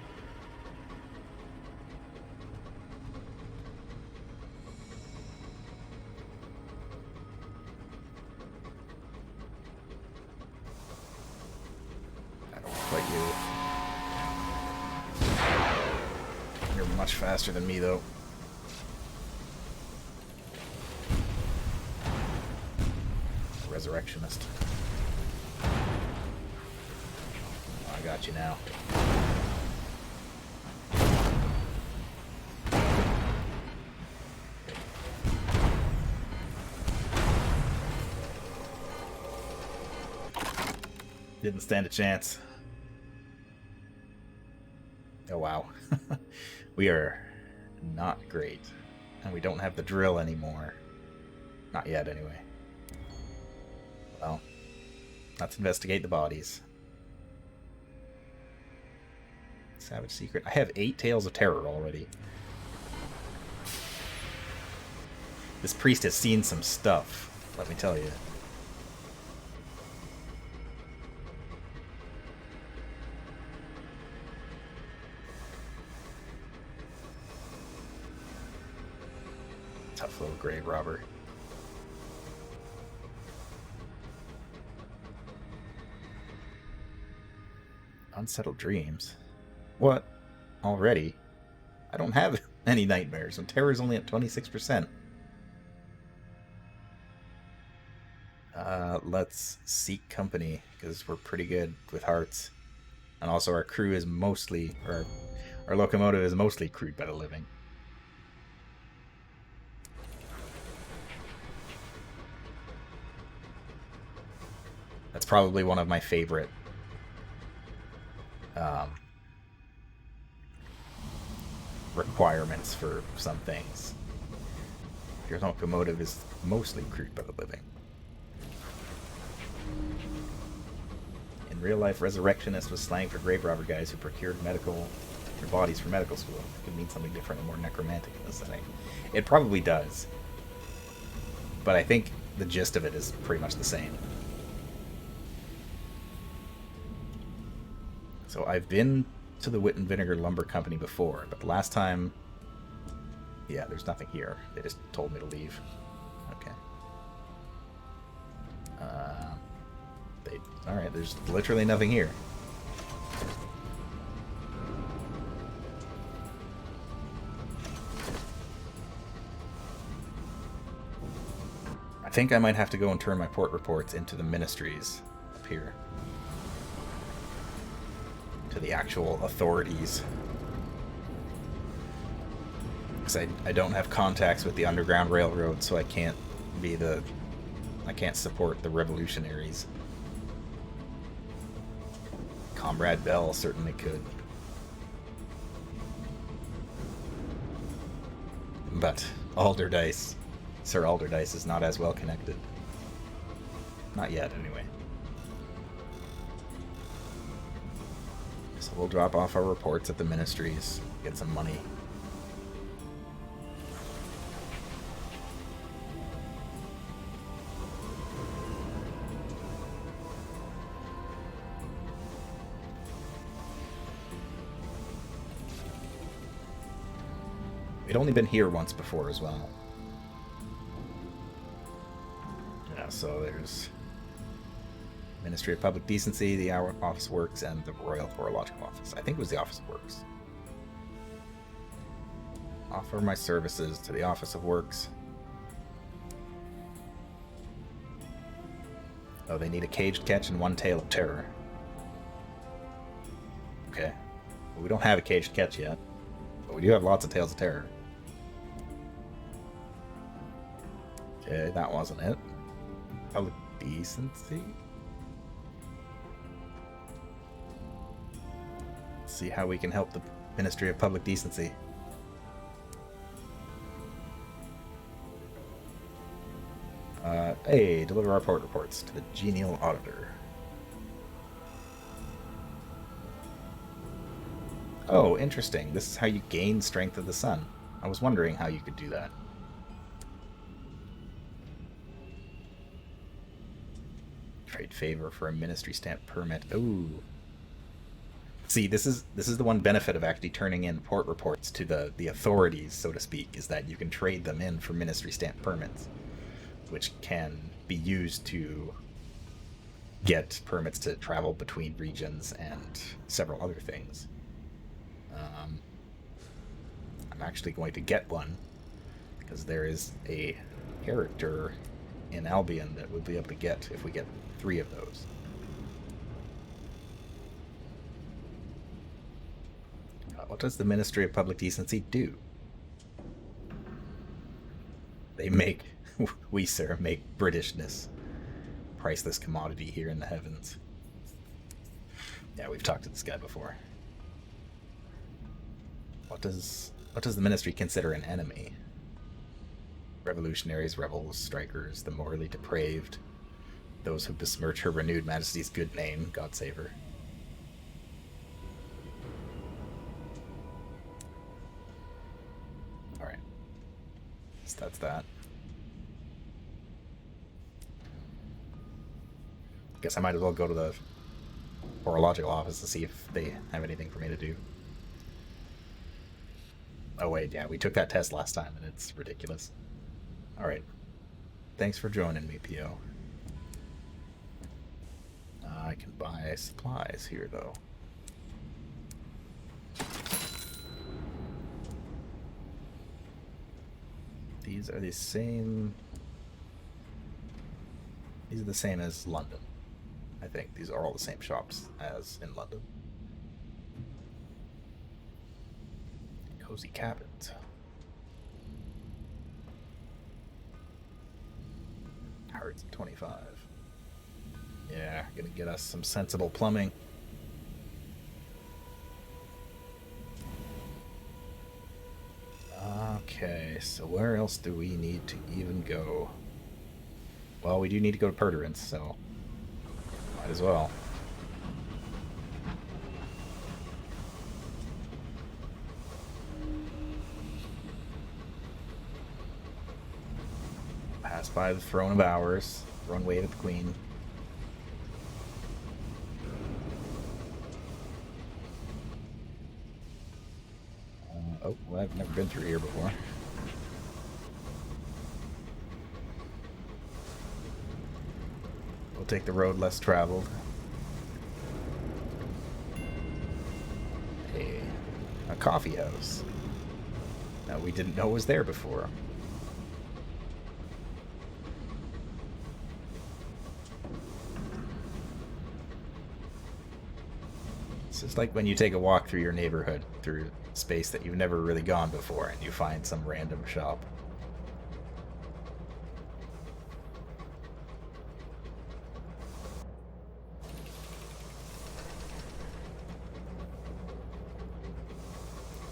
I don't fight you. You're much faster than me, though. Resurrectionist. Oh, I got you now. Didn't stand a chance. Oh wow. We are not great. And we don't have the drill anymore. Not yet, anyway. Well, let's investigate the bodies. Savage Secret. I have 8 Tales of Terror already. This priest has seen some stuff, let me tell you. Tough little grave robber. Unsettled dreams. What? Already? I don't have any nightmares, and terror is only at 26%. Let's seek company, because we're pretty good with hearts. And also our crew is mostly, or our locomotive is mostly crewed by the living. That's probably one of my favorite requirements for some things. Your locomotive is mostly crewed by the living. In real life, resurrectionist was slang for grave robber guys who procured bodies for medical school. It could mean something different and more necromantic in this setting. It probably does, but I think the gist of it is pretty much the same. So I've been to the Wit and Vinegar Lumber Company before, but the last time... Yeah, there's nothing here. They just told me to leave. Okay. Alright, there's literally nothing here. think I might have to go and turn my port reports into the ministries up here. To the actual authorities. Because I don't have contacts with the Underground Railroad, so I can't support the revolutionaries. Comrade Bell certainly could. But Sir Alderdice is not as well connected. Not yet, anyway. So we'll drop off our reports at the ministries, get some money. We'd only been here once before as well. Yeah, so there's Ministry of Public Decency, the Office of Works, and the Royal Horological Office. I think it was the Office of Works. Offer my services to the Office of Works. Oh, they need a caged catch and one tale of terror. Okay. Well, we don't have a caged catch yet, but we do have lots of tales of terror. Okay, that wasn't it. Public Decency? Let's see how we can help the Ministry of Public Decency. Hey, deliver our port reports to the Genial Auditor. Oh, interesting. This is how you gain Strength of the Sun. I was wondering how you could do that. Trade favor for a ministry stamp permit. Ooh. See, this is the one benefit of actually turning in port reports to the authorities, so to speak, is that you can trade them in for ministry stamp permits, which can be used to get permits to travel between regions and several other things. I'm actually going to get one because there is a character in Albion that we'll be able to get if we get 3 of those. What does the Ministry of Public Decency do? They make, we sir, make Britishness priceless commodity here in the heavens. Yeah, we've talked to this guy before. What does the ministry consider an enemy? Revolutionaries, rebels, strikers, the morally depraved, those who besmirch her renewed majesty's good name, God save her. Alright. So that's that. Guess I might as well go to the horological office to see if they have anything for me to do. Oh wait, yeah, we took that test last time and it's ridiculous. Alright. Thanks for joining me, P.O. I can buy supplies here, though. These are the same... These are the same as London. I think these are all the same shops as in London. Cozy cabins. Hearts of 25. Yeah, gonna get us some sensible plumbing. Okay, so where else do we need to even go? Well, we do need to go to Perderance, so might as well. Pass by the Throne of Hours, runway to the Queen. Oh, well, I've never been through here before. We'll take the road less traveled. Hey, a coffee house. Now we didn't know was there before. It's just like when you take a walk through your neighborhood, through space that you've never really gone before, and you find some random shop.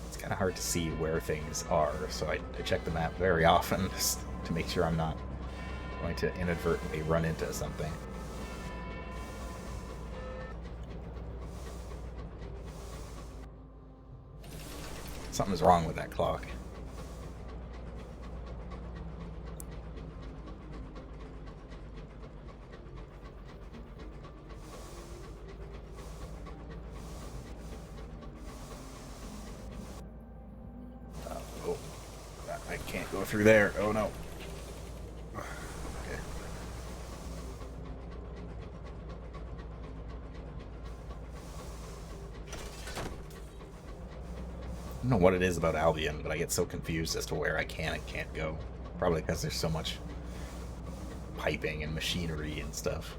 It's kind of hard to see where things are, so I check the map very often just to make sure I'm not going to inadvertently run into something. Something's wrong with that clock. Oh, I can't go through there. Oh no. Okay. I don't know what it is about Albion, but I get so confused as to where I can and can't go. Probably because there's so much piping and machinery and stuff.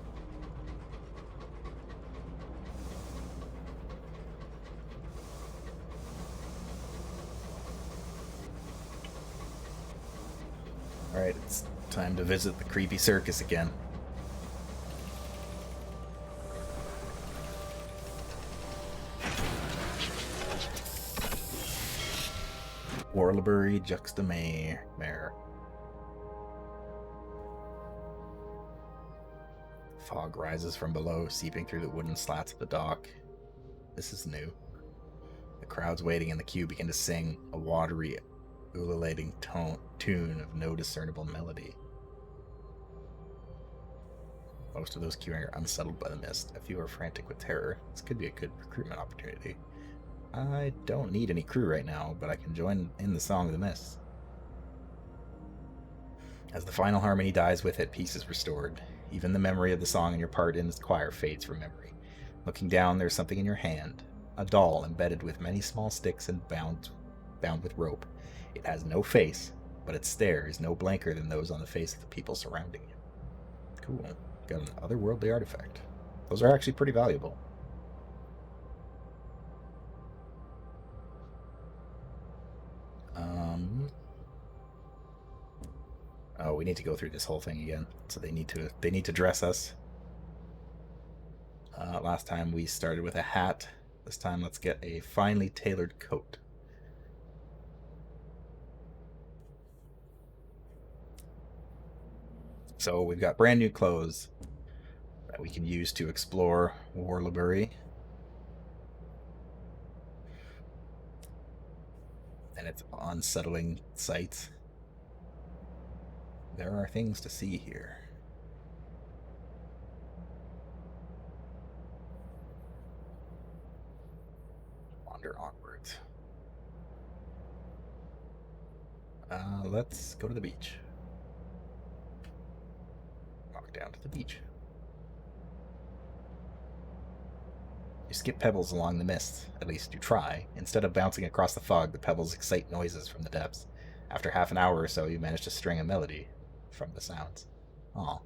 Alright, it's time to visit the creepy circus again. Warlebury Juxtamare. Fog rises from below, seeping through the wooden slats of the dock. This is new. The crowds waiting in the queue begin to sing, a watery, ululating tune of no discernible melody. Most of those queuing are unsettled by the mist. A few are frantic with terror. This could be a good recruitment opportunity. I don't need any crew right now, but I can join in the Song of the Mist. As the final harmony dies with it, peace is restored. Even the memory of the song and your part in its choir fades from memory. Looking down, there's something in your hand. A doll embedded with many small sticks and bound with rope. It has no face, but its stare is no blanker than those on the face of the people surrounding you. Cool. Got an otherworldly artifact. Those are actually pretty valuable. Oh, we need to go through this whole thing again. So they need to dress us. Last time we started with a hat. This time let's get a finely tailored coat. So we've got brand new clothes that we can use to explore Warlebury. And its unsettling sights. There are things to see here. Wander onwards. Let's go to the beach. Walk down to the beach. You skip pebbles along the mist, at least you try. Instead of bouncing across the fog, the pebbles excite noises from the depths. After half an hour or so, you manage to string a melody from the sounds. Oh,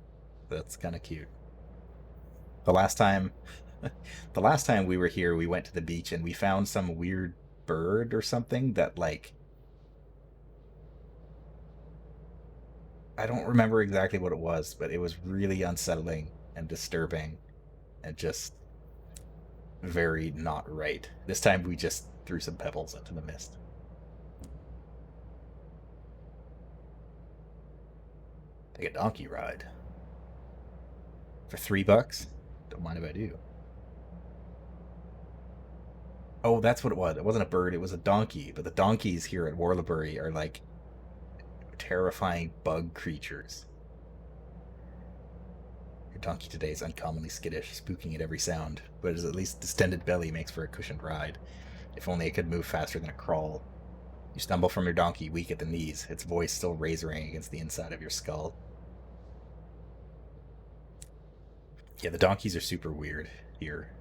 that's kind of cute. The last time we were here, we went to the beach and we found some weird bird or something that, like, I don't remember exactly what it was, but it was really unsettling and disturbing and just very not right. This time we just threw some pebbles into the mist. Take a donkey ride. For $3? Don't mind if I do. Oh, that's what it was. It wasn't a bird, it was a donkey. But the donkeys here at Warlebury are like terrifying bug creatures. Your donkey today is uncommonly skittish, spooking at every sound, but his at least distended belly makes for a cushioned ride. If only it could move faster than a crawl. You stumble from your donkey, weak at the knees, its voice still razoring against the inside of your skull. Yeah, the donkeys are super weird here.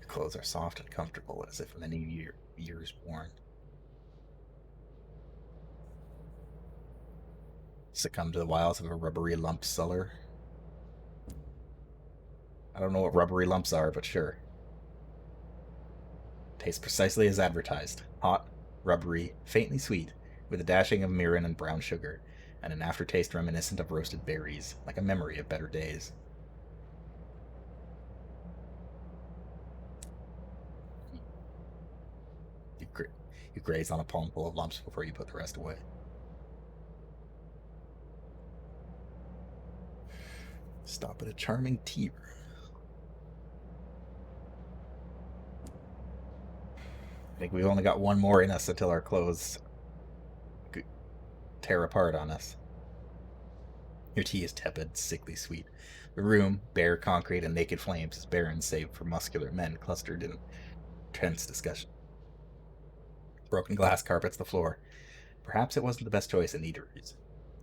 Your clothes are soft and comfortable, as if many years worn. Succumb to the wiles of a rubbery lump suller. I don't know what rubbery lumps are, but sure. Tastes precisely as advertised. Hot, rubbery, faintly sweet, with a dashing of mirin and brown sugar, and an aftertaste reminiscent of roasted berries, like a memory of better days. You graze on a palmful of lumps before you put the rest away. Stop at a charming tea room. I think we've only got one more in us until our clothes tear apart on us. Your tea is tepid, sickly sweet. The room, bare concrete and naked flames, is barren save for muscular men clustered in tense discussion. Broken glass carpets the floor. Perhaps it wasn't the best choice in eateries.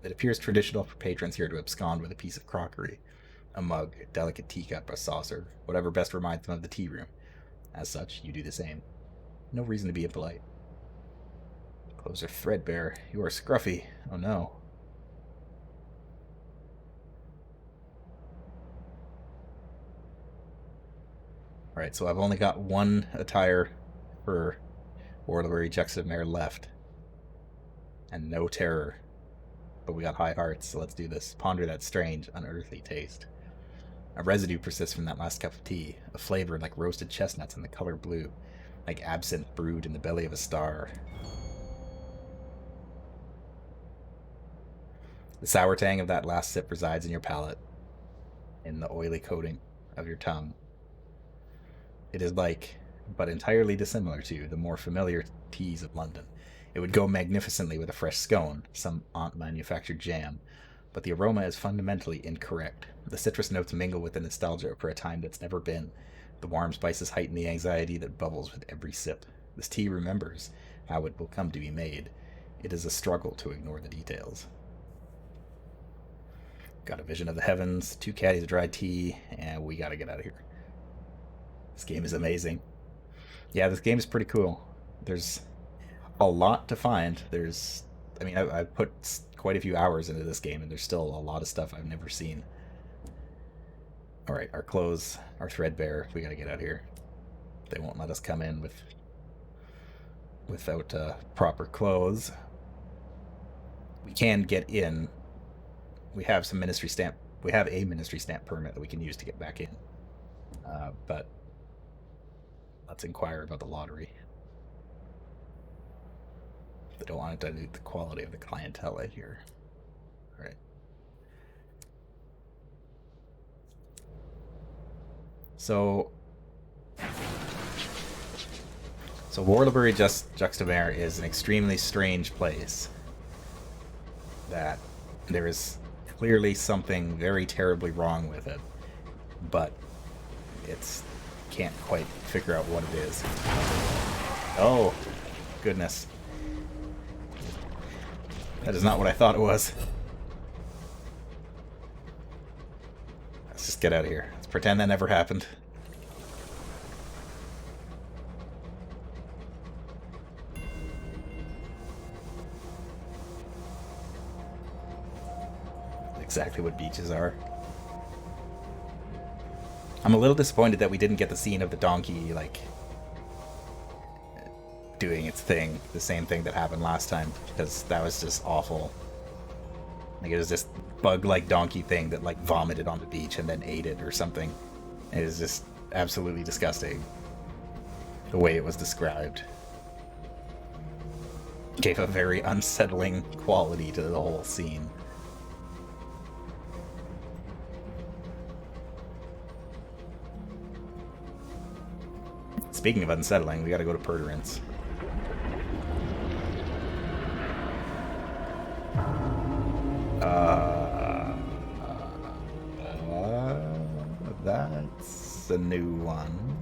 It appears traditional for patrons here to abscond with a piece of crockery, a mug, a delicate teacup, a saucer, whatever best reminds them of the tea room. As such, you do the same. No reason to be impolite. Clothes are threadbare. You are scruffy. Oh no. Alright, so I've only got one attire for Orrery Juxtamer left. And no terror. But we got high hearts, so let's do this. Ponder that strange, unearthly taste. A residue persists from that last cup of tea, a flavor like roasted chestnuts in the color blue, like absinthe brewed in the belly of a star. The sour tang of that last sip resides in your palate, in the oily coating of your tongue. It is like, but entirely dissimilar to, the more familiar teas of London. It would go magnificently with a fresh scone, some aunt-manufactured jam, but the aroma is fundamentally incorrect. The citrus notes mingle with the nostalgia for a time that's never been. The warm spices heighten the anxiety that bubbles with every sip. This tea remembers how it will come to be made. It is a struggle to ignore the details. Got a vision of the heavens, 2 caddies of dry tea, and we gotta get out of here. This game is amazing. Yeah, this game is pretty cool. There's a lot to find. I've put quite a few hours into this game, and there's still a lot of stuff I've never seen. Alright, our clothes are threadbare. We gotta get out of here. They won't let us come in without proper clothes. We can get in. We have a ministry stamp permit that we can use to get back in. But let's inquire about the lottery. They don't want to dilute the quality of the clientele here. All right. So Warlebury Juxtamer is an extremely strange place. That there is clearly something very terribly wrong with it, but it's can't quite figure out what it is. Oh, goodness. That is not what I thought it was. Let's just get out of here. Let's pretend that never happened. Exactly what beaches are. I'm a little disappointed that we didn't get the scene of the donkey, doing its thing, the same thing that happened last time, because that was just awful. It was this bug-like donkey thing that, vomited on the beach and then ate it or something. It was just absolutely disgusting, the way it was described. Gave a very unsettling quality to the whole scene. Speaking of unsettling, we gotta go to Perderance. That's a new one.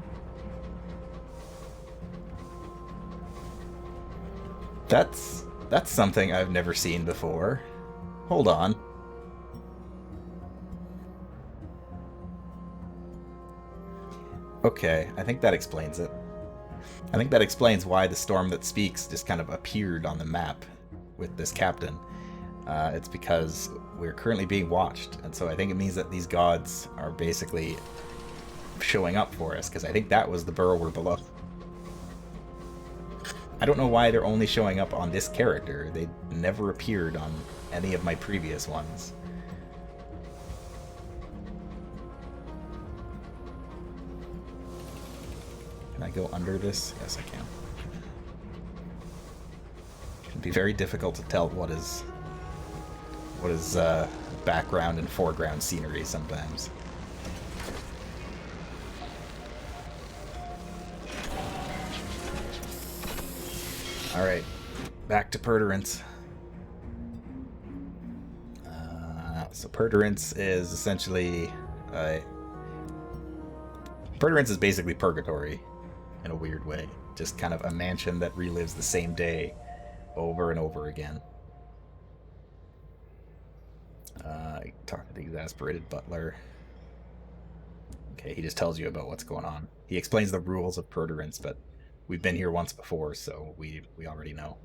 That's something I've never seen before. Hold on. Okay, I think that explains it. I think that explains why the storm that speaks just kind of appeared on the map with this captain. It's because we're currently being watched, and so I think it means that these gods are basically showing up for us, because I think that was the burrower below. I don't know why they're only showing up on this character. They never appeared on any of my previous ones. Can I go under this? Yes, I can. It can be very difficult to tell what is background and foreground scenery sometimes. Alright, back to Perturance. So Perturance is essentially... Perturance is basically purgatory, in a weird way. Just kind of a mansion that relives the same day over and over again. Talk to the exasperated butler. Okay, he just tells you about what's going on. He explains the rules of Perturance, but we've been here once before, so we already know.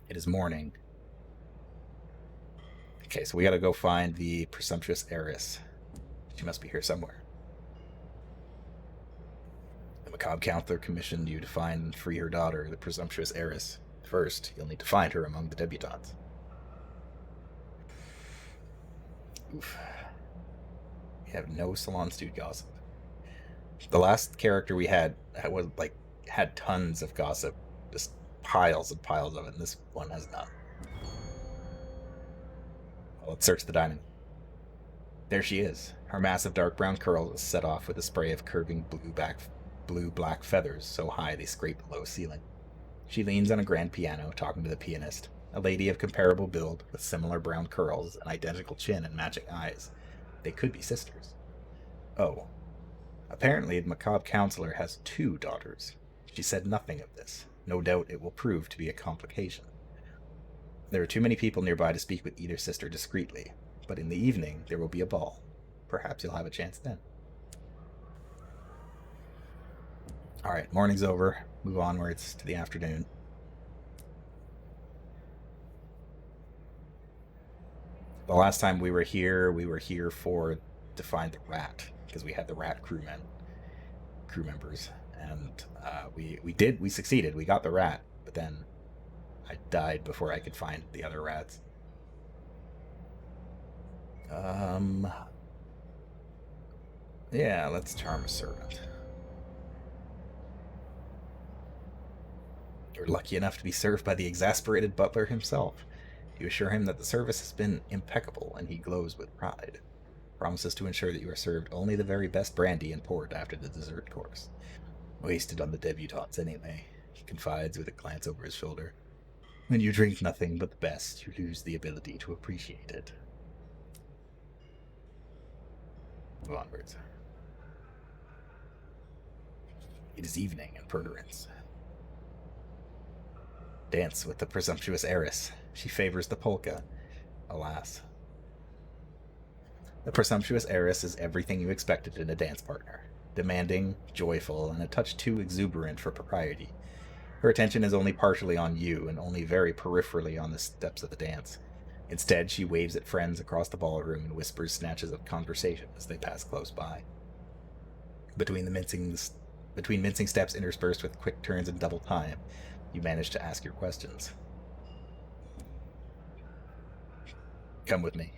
It is morning. Okay, so we gotta go find the presumptuous heiress. She must be here somewhere. The macabre counselor commissioned you to find and free her daughter, the presumptuous heiress. First, you'll need to find her among the debutantes. Oof. We have no salon stewed gossip. The last character we had had tons of gossip, just piles and piles of it, and this one has none. Well, let's search the dining. There she is. Her massive dark brown curls set off with a spray of curving blue-black feathers so high they scrape the low ceiling. She leans on a grand piano, talking to the pianist, a lady of comparable build with similar brown curls, an identical chin, and matching eyes. They could be sisters. Oh. Apparently, the macabre counselor has 2 daughters. She said nothing of this. No doubt it will prove to be a complication. There are too many people nearby to speak with either sister discreetly, but in the evening there will be a ball. Perhaps you'll have a chance then. Alright, morning's over. Move onwards to the afternoon. The last time we were here to find the rat, because we had the rat crew members, and we succeeded. We got the rat, but then I died before I could find the other rats. Yeah, let's charm a servant. You're lucky enough to be served by the exasperated butler himself. You assure him that the service has been impeccable, and he glows with pride. Promises to ensure that you are served only the very best brandy and port after the dessert course. Wasted on the debutantes anyway, he confides with a glance over his shoulder. When you drink nothing but the best, you lose the ability to appreciate it. Move onwards. It is evening in Perturance. Dance with the presumptuous heiress. She favors the polka. Alas. The presumptuous heiress is everything you expected in a dance partner. Demanding, joyful, and a touch too exuberant for propriety. Her attention is only partially on you, and only very peripherally on the steps of the dance. Instead, she waves at friends across the ballroom and whispers snatches of conversation as they pass close by. Between mincing steps interspersed with quick turns and double time, you manage to ask your questions. Come with me.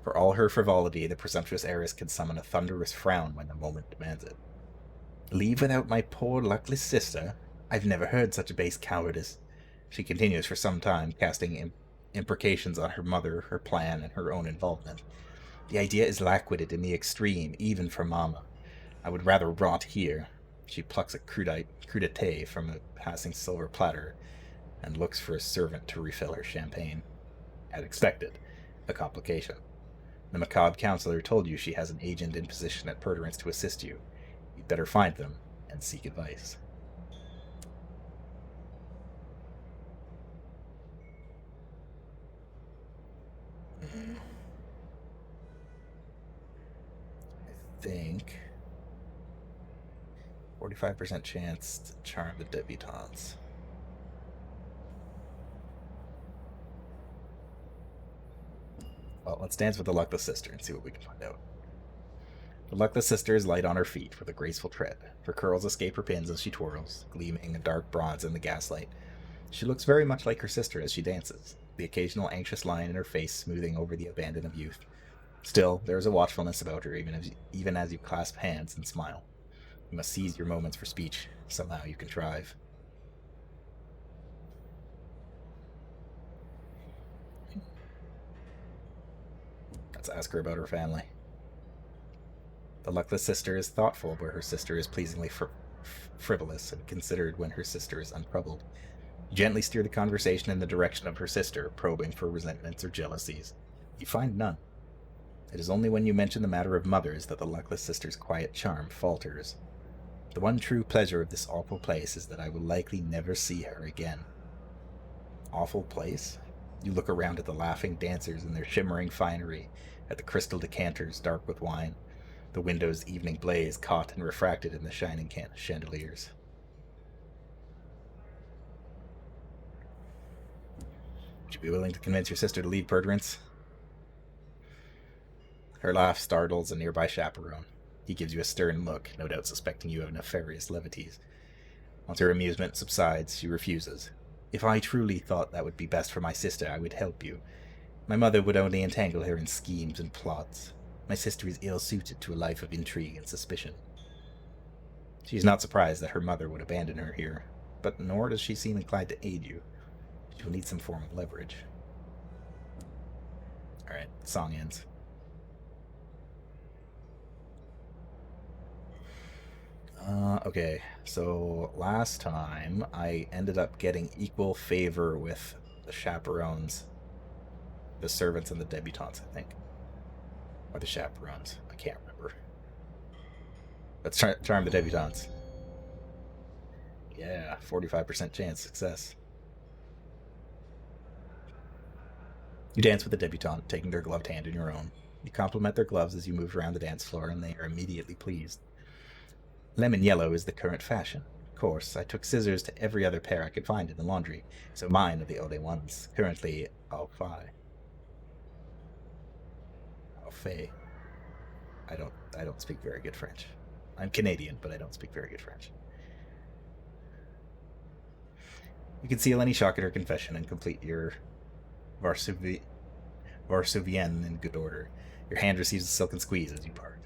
For all her frivolity, the presumptuous heiress can summon a thunderous frown when the moment demands it. Leave without my poor luckless sister? I've never heard such a base cowardice. She continues for some time, casting imprecations on her mother, her plan, and her own involvement. The idea is lack-witted in the extreme, even for Mama. I would rather rot here. She plucks a crudité from a passing silver platter and looks for a servant to refill her champagne. As expected, a complication. The macabre counselor told you she has an agent in position at Perturance to assist you. You'd better find them and seek advice. I think 45% chance to charm the debutantes. Well, let's dance with the luckless sister and see what we can find out. The luckless sister is light on her feet with a graceful tread. Her curls escape her pins as she twirls, gleaming in dark bronze in the gaslight. She looks very much like her sister as she dances, the occasional anxious line in her face smoothing over the abandon of youth. Still, there is a watchfulness about her even as you clasp hands and smile. You must seize your moments for speech. Somehow you contrive. Let's ask her about her family. The luckless sister is thoughtful where her sister is pleasingly frivolous, and considered when her sister is untroubled. You gently steer the conversation in the direction of her sister, probing for resentments or jealousies. You find none. It is only when you mention the matter of mothers that the luckless sister's quiet charm falters. The one true pleasure of this awful place is that I will likely never see her again. Awful place? You look around at the laughing dancers in their shimmering finery, at the crystal decanters dark with wine, the window's evening blaze caught and refracted in the shining chandeliers. Would you be willing to convince your sister to leave Perdurance? Her laugh startles a nearby chaperone. He gives you a stern look, no doubt suspecting you of nefarious levities. Once her amusement subsides, she refuses. If I truly thought that would be best for my sister, I would help you. My mother would only entangle her in schemes and plots. My sister is ill-suited to a life of intrigue and suspicion. She is not surprised that her mother would abandon her here, but nor does she seem inclined to aid you. She will need some form of leverage. Alright, the song ends. Okay, so last time I ended up getting equal favor with the chaperones, the servants, and the debutantes, I think. Or the chaperones, I can't remember. Let's charm the debutantes. Yeah, 45% chance success. You dance with the debutante, taking their gloved hand in your own. You compliment their gloves as you move around the dance floor, and they are immediately pleased. Lemon yellow is the current fashion. Of course, I took scissors to every other pair I could find in the laundry, so mine are the only ones. Currently, au fait. I don't speak very good French. I'm Canadian, but I don't speak very good French. You conceal any shock at her confession and complete your Varsovienne in good order. Your hand receives a silken squeeze as you part.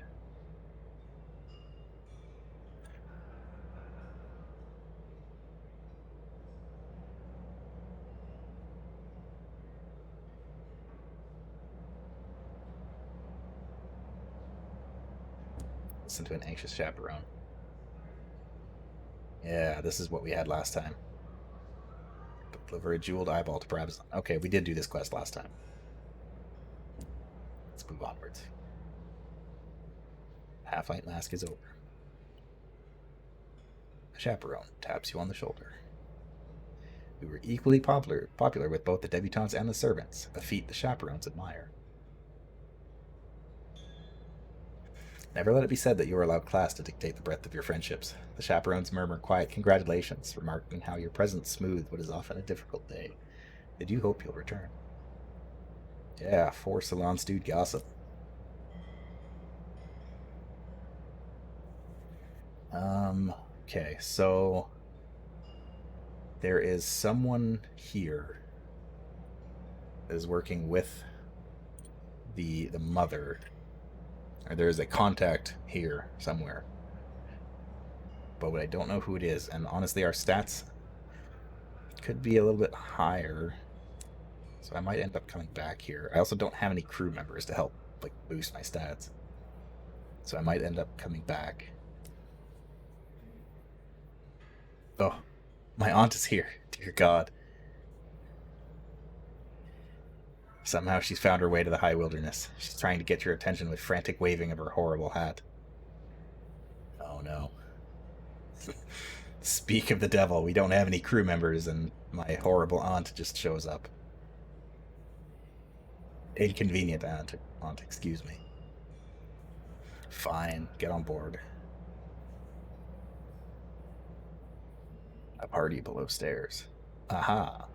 Listen to an anxious chaperone. Yeah, this is what we had last time. Deliver a jeweled eyeball to Brabazon. Okay, we did do this quest last time. Let's move onwards. Half-light mask is over. A chaperone taps you on the shoulder. We were equally popular with both the debutantes and the servants, a feat the chaperones admire. Never let it be said that you are allowed class to dictate the breadth of your friendships. The chaperones murmur quiet congratulations, remarking how your presence smoothed what is often a difficult day. They do hope you'll return. Yeah, 4 salon stewed gossip. Okay, so there is someone here that is working with the mother. Or there is a contact here somewhere. But I don't know who it is, and honestly our stats could be a little bit higher. So I might end up coming back here. I also don't have any crew members to help boost my stats. So I might end up coming back. Oh, my aunt is here. Dear God. Somehow she's found her way to the high wilderness. She's trying to get your attention with frantic waving of her horrible hat. Oh no. Speak of the devil, we don't have any crew members and my horrible aunt just shows up. Inconvenient aunt, excuse me. Fine, get on board. A party below stairs. Aha.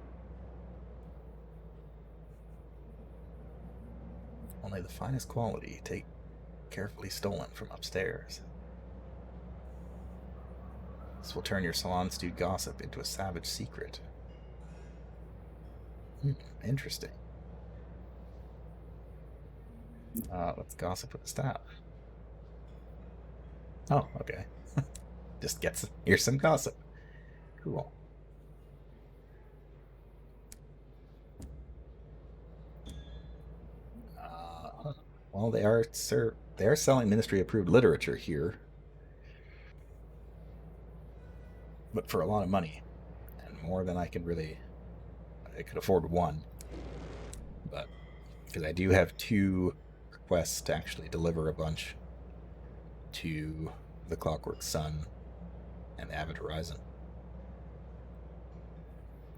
Only the finest quality. Take carefully stolen from upstairs. This will turn your salon-stewed gossip into a savage secret. Interesting. Let's gossip with the staff. Oh, okay. Just here's some gossip. Cool. Well, they are selling ministry-approved literature here, but for a lot of money, and more than I could afford one. But because I do have 2 requests to actually deliver a bunch to the Clockwork Sun and the Avid Horizon.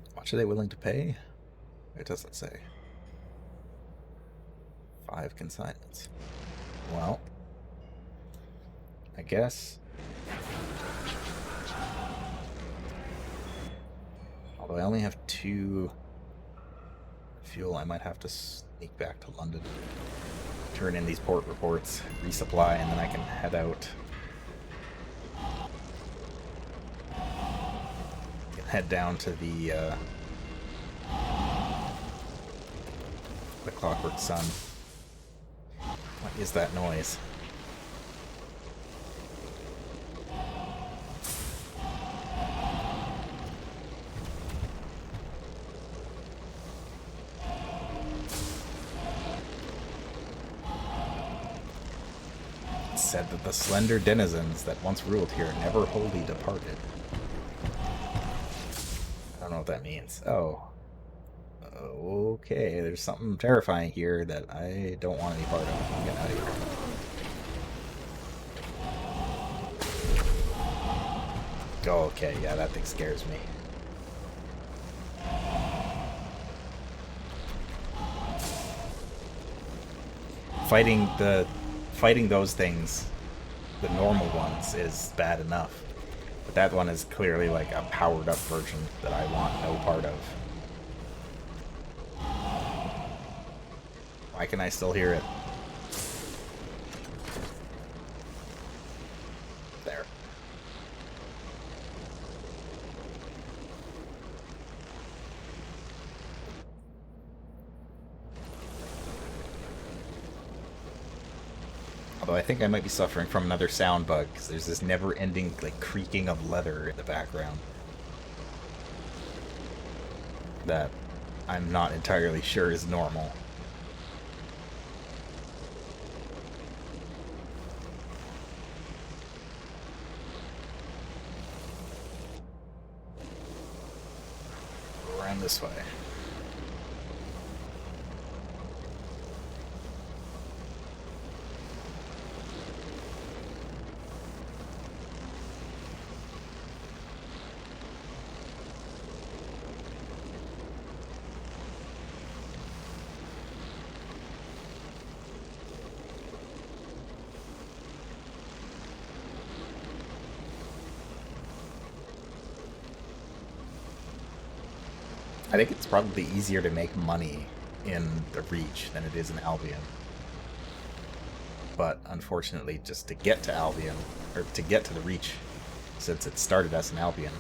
How much are they willing to pay? It doesn't say. 5 consignments. Well, I guess. Although I only have 2 fuel, I might have to sneak back to London, turn in these port reports, resupply, and then I can head out. Head down to the Clockwork Sun. What is that noise? It's said that the slender denizens that once ruled here never wholly departed. I don't know what that means. Oh. Okay, there's something terrifying here that I don't want any part of. I'm getting out of here. Oh, okay, yeah, that thing scares me. Fighting those things, the normal ones, is bad enough. But that one is clearly like a powered up version that I want no part of. Why can I still hear it? There. Although I think I might be suffering from another sound bug, because there's this never-ending like creaking of leather in the background that I'm not entirely sure is normal. Around this way. I think it's probably easier to make money in the Reach than it is in Albion. But unfortunately, just to get to Albion, or to get to the Reach, since it started as an Albion,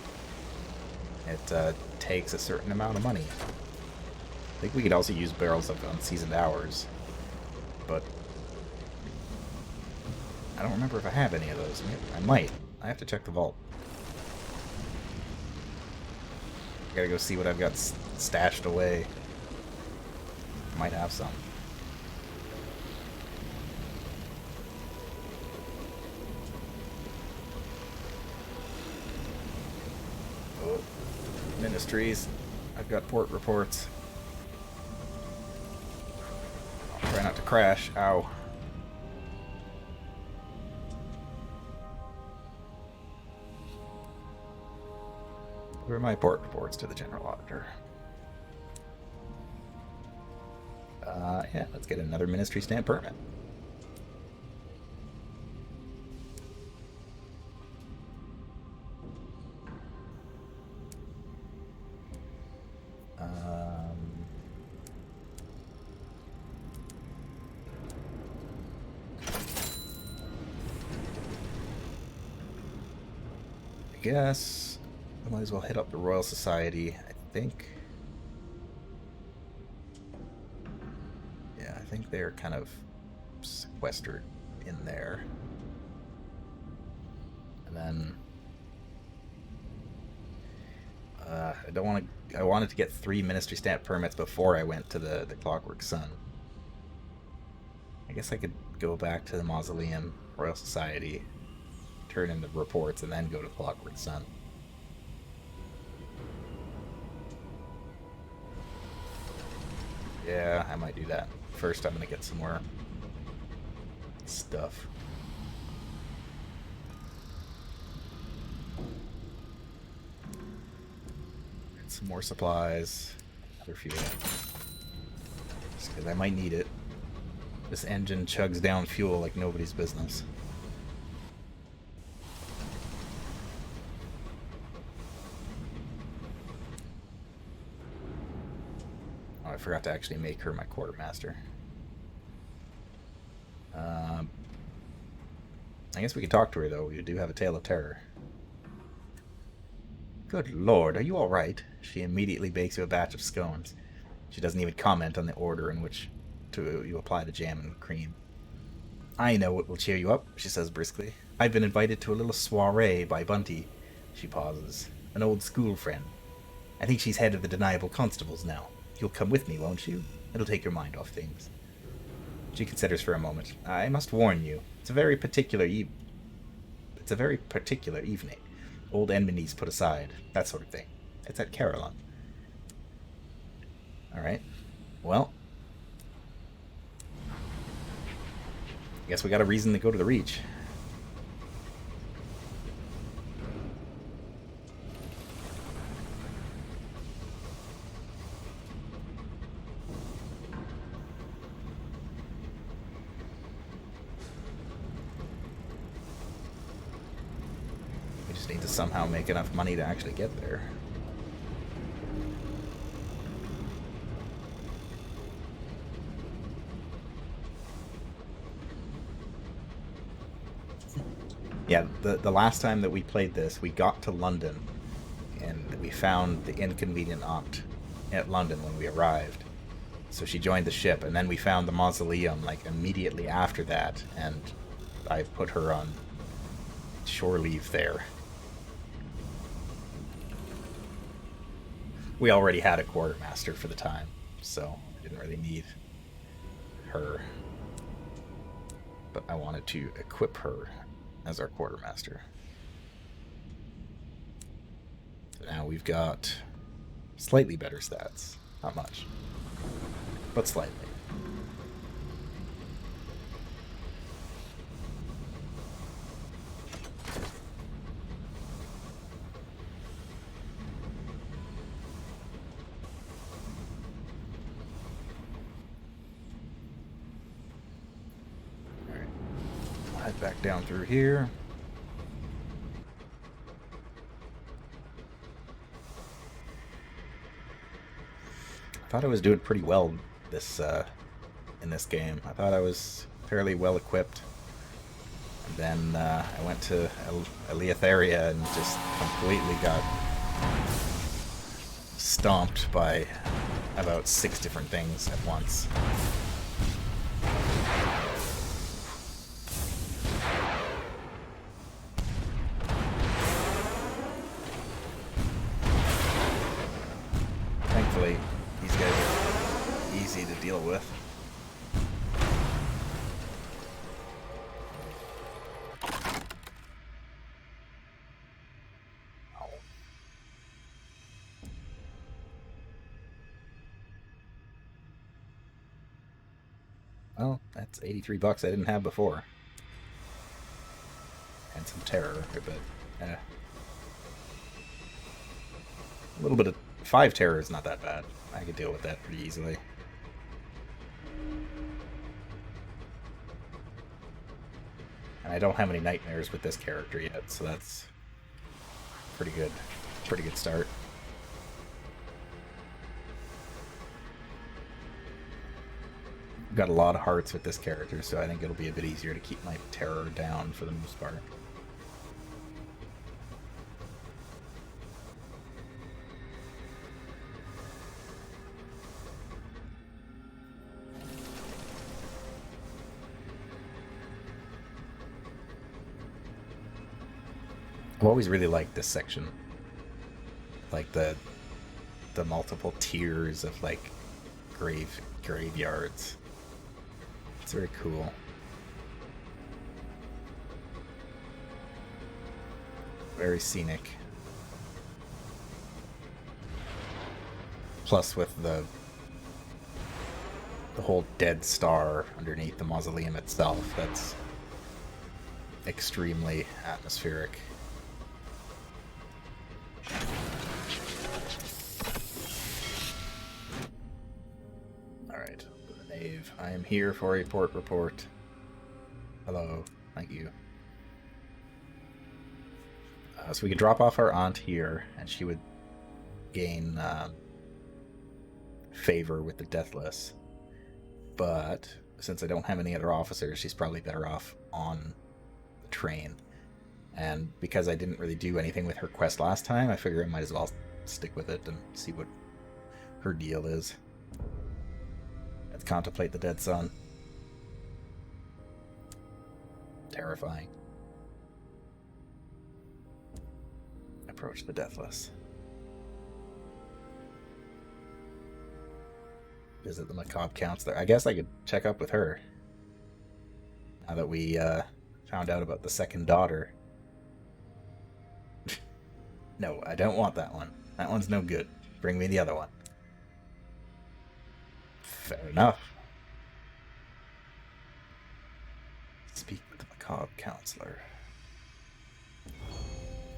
it takes a certain amount of money. I think we could also use barrels of unseasoned hours, but I don't remember if I have any of those. I might. I have to check the vault. I gotta go see what I've got stashed away. Might have some. Oh, ministries. I've got port reports. I'll try not to crash. Ow. Where are my port reports to the General Auditor? Yeah, let's get another Ministry stamp permit. guess I might as well hit up the Royal Society, I think. Yeah, I think they're kind of sequestered in there. And then I don't want to. I wanted to get 3 Ministry Stamp permits before I went to the Clockwork Sun. I guess I could go back to the Mausoleum, Royal Society, turn in the reports, and then go to Clockwork Sun. Yeah, I might do that. First, I'm gonna get some more stuff. Get some more supplies. Another fuel. Just because I might need it. This engine chugs down fuel like nobody's business. Oh, I forgot to actually make her my quartermaster. I guess we could talk to her, though. We do have a tale of terror. Good lord, are you alright? She immediately bakes you a batch of scones. She doesn't even comment on the order in which you apply the jam and cream. I know what will cheer you up, she says briskly. I've been invited to a little soiree by Bunty. She pauses. An old school friend. I think she's head of the Deniable Constables now. You'll come with me, won't you? It'll take your mind off things. She considers for a moment. I must warn you, it's a very particular evening. Old enmities put aside, that sort of thing. It's at Carillon. Alright. Well. I guess we got a reason to go to the Reach. We just need to somehow make enough money to actually get there. Yeah, the last time that we played this, we got to London, and we found the inconvenient aunt at London when we arrived. So she joined the ship, and then we found the mausoleum, like, immediately after that, and I put her on shore leave there. We already had a quartermaster for the time, so I didn't really need her. But I wanted to equip her as our quartermaster. So now we've got slightly better stats. Not much, but slightly. Head back down through here. I thought I was doing pretty well this in this game. I thought I was fairly well equipped. And then I went to Eleutheria and just completely got stomped by about 6 different things at once. Thankfully, these guys are easy to deal with. Well, that's 83 bucks I didn't have before. And some terror, but a little bit of 5 terror is not that bad. I could deal with that pretty easily. And I don't have any nightmares with this character yet, so that's pretty good. Pretty good start. Got a lot of hearts with this character, so I think it'll be a bit easier to keep my terror down for the most part. I've always really liked this section. Like the multiple tiers of like graveyards. It's very cool. Very scenic. Plus with the whole dead star underneath the mausoleum itself, that's extremely atmospheric. Alright, the nave. I am here for a port report. Hello, thank you. So we could drop off our aunt here, and she would gain favor with the Deathless. But since I don't have any other officers, she's probably better off on the train. And because I didn't really do anything with her quest last time, I figure I might as well stick with it and see what her deal is. Let's contemplate the dead sun. Terrifying. Approach the Deathless. Visit the macabre counselor. I guess I could check up with her. Now that we found out about the second daughter. No, I don't want that one. That one's no good. Bring me the other one. Fair enough. Speak with the macabre counselor.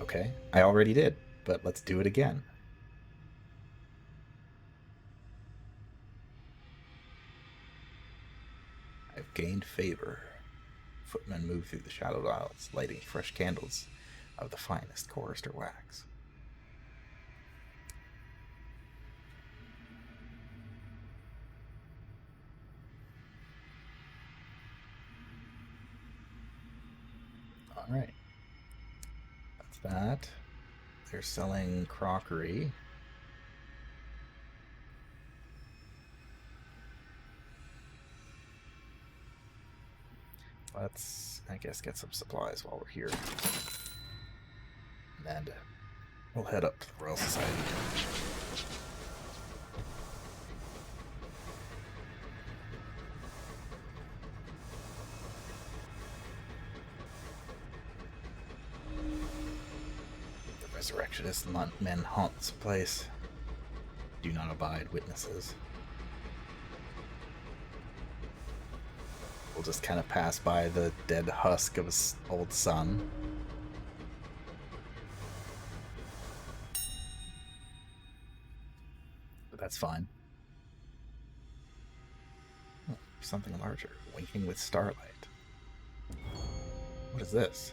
Okay, I already did, but let's do it again. I've gained favor. Footmen move through the shadowed aisles, lighting fresh candles of the finest chorister wax. Alright. That's that. They're selling crockery. Let's, I guess, get some supplies while we're here. And we'll head up to the Royal Society. The resurrectionist men haunt this place. Do not abide witnesses. We'll just kind of pass by the dead husk of his old son. But that's fine. Oh, something larger. Winking with starlight. What is this?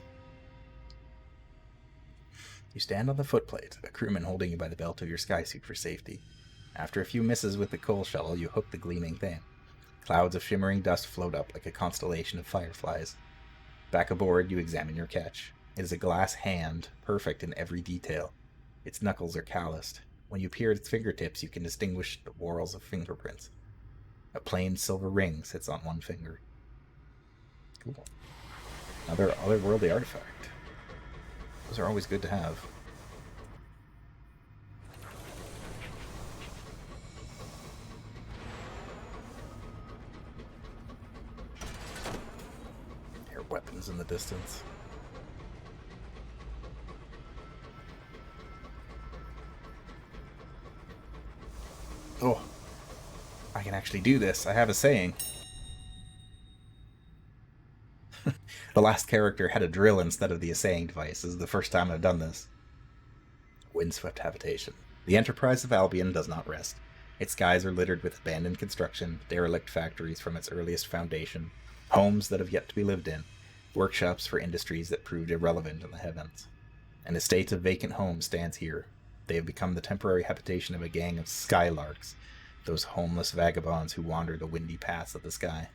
You stand on the footplate, a crewman holding you by the belt of your skysuit for safety. After a few misses with the coal shovel, you hook the gleaming thing. Clouds of shimmering dust float up like a constellation of fireflies. Back aboard, you examine your catch. It is a glass hand, perfect in every detail. Its knuckles are calloused. When you peer at its fingertips, you can distinguish the whorls of fingerprints. A plain silver ring sits on one finger. Cool. Another otherworldly artifact. Those are always good to have. Weapons in the distance. Oh, I can actually do this. I have a saying. The last character had a drill instead of the assaying device. This is the first time I've done this. Windswept habitation. The Enterprise of Albion does not rest. Its skies are littered with abandoned construction, derelict factories from its earliest foundation, homes that have yet to be lived in, workshops for industries that proved irrelevant in the heavens. An estate of vacant homes stands here. They have become the temporary habitation of a gang of skylarks, those homeless vagabonds who wander the windy paths of the sky.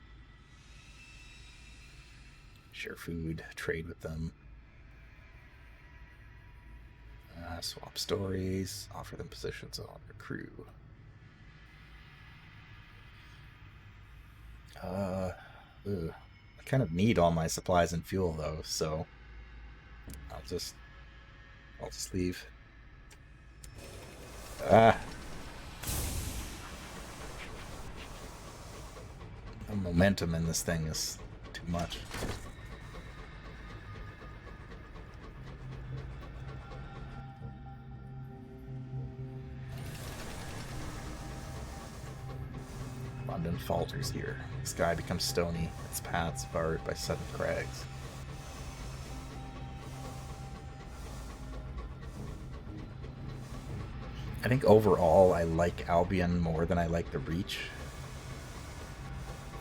Share food, trade with them. Swap stories, offer them positions on your crew. I kind of need all my supplies and fuel though, so I'll just I'll just leave. Ah! The momentum in this thing is too much. London falters here. The sky becomes stony, its paths barred by sudden crags. I think overall I like Albion more than I like the Reach.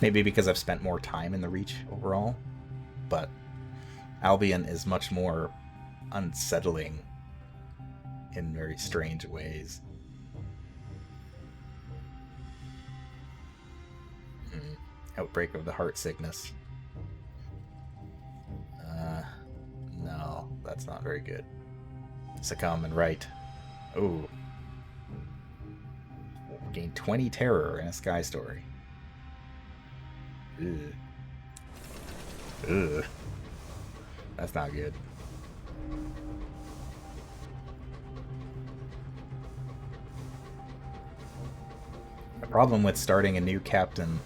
Maybe because I've spent more time in the Reach overall, but Albion is much more unsettling in very strange ways. Outbreak of the heart sickness. No, that's not very good. Succumb and right. Ooh. Gain 20 terror in a Sky Story. Ugh. Ugh. That's not good. The problem with starting a new captain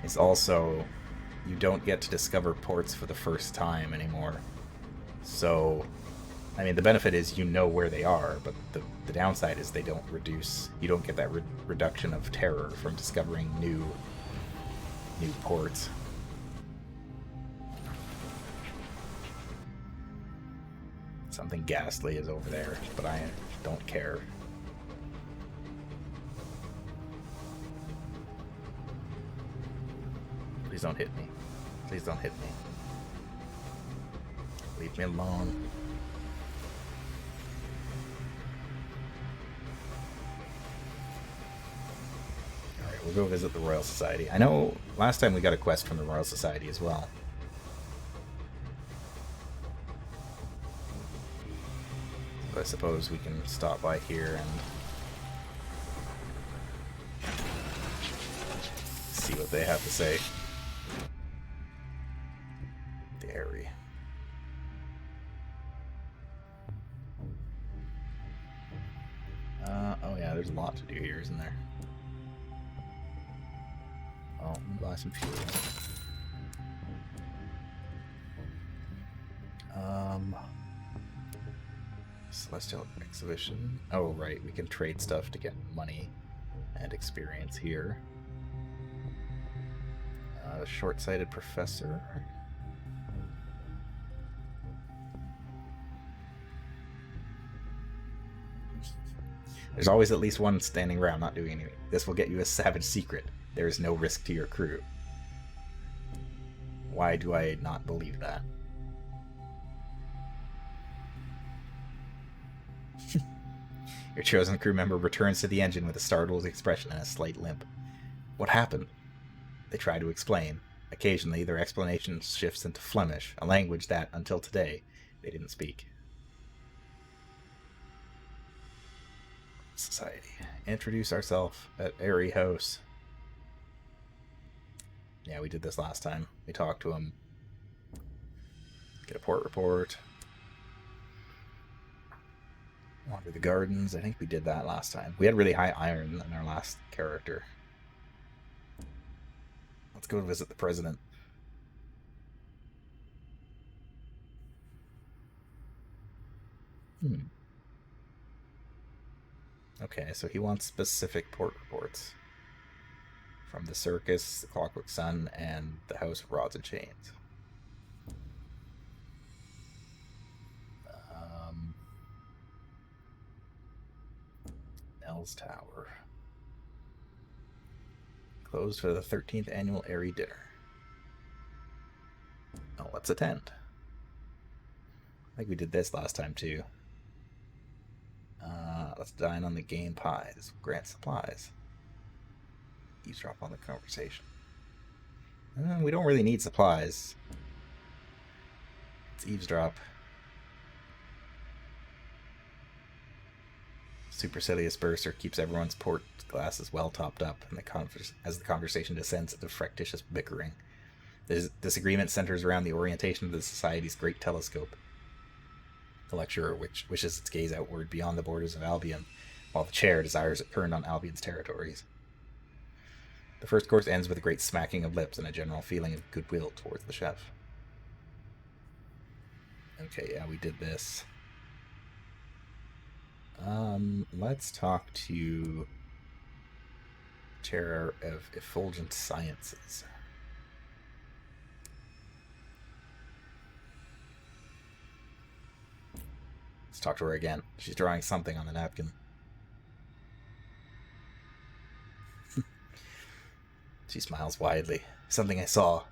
is also you don't get to discover ports for the first time anymore. So, I mean, the benefit is you know where they are, but the downside is they don't reduce. You don't get that reduction of terror from discovering new ports. Something ghastly is over there, but I don't care. Please don't hit me. Please don't hit me. Leave me alone. Alright, we'll go visit the Royal Society. I know last time we got a quest from the Royal Society as well. So I suppose we can stop by here and see what they have to say. The area. Oh yeah, there's a lot to do here, isn't there? Oh, let me buy some fuel. Celestial Exhibition. Oh, right, we can trade stuff to get money and experience here. Short-sighted Professor. There's always at least one standing around not doing anything. This will get you a savage secret. There is no risk to your crew. Why do I not believe that? Your chosen crew member returns to the engine with a startled expression and a slight limp. What happened? They try to explain. Occasionally, their explanation shifts into Flemish, a language that, until today, they didn't speak. Society. Introduce ourselves at Airy House. Yeah, we did this last time. We talked to him. Get a port report. Wander the gardens. I think we did that last time. We had really high iron in our last character. Let's go visit the president. Okay, so he wants specific port reports. From the circus, the Clockwork Sun, and the House of Rods and Chains. Nell's Tower. Closed for the 13th annual Airy Dinner. Oh, let's attend. I think we did this last time too. Let's dine on the game pie. This will grant supplies. Eavesdrop on the conversation. We don't really need supplies. Let's eavesdrop. Supercilious Burster keeps everyone's port glasses well topped up, and as the conversation descends into fractious bickering. The disagreement centers around the orientation of the Society's great telescope. The lecturer wishes its gaze outward beyond the borders of Albion, while the chair desires it turned on Albion's territories. The first course ends with a great smacking of lips and a general feeling of goodwill towards the chef. Okay, yeah, we did this. Let's talk to Chair of Effulgent Sciences. Let's talk to her again. She's drawing something on the napkin. She smiles widely. Something I saw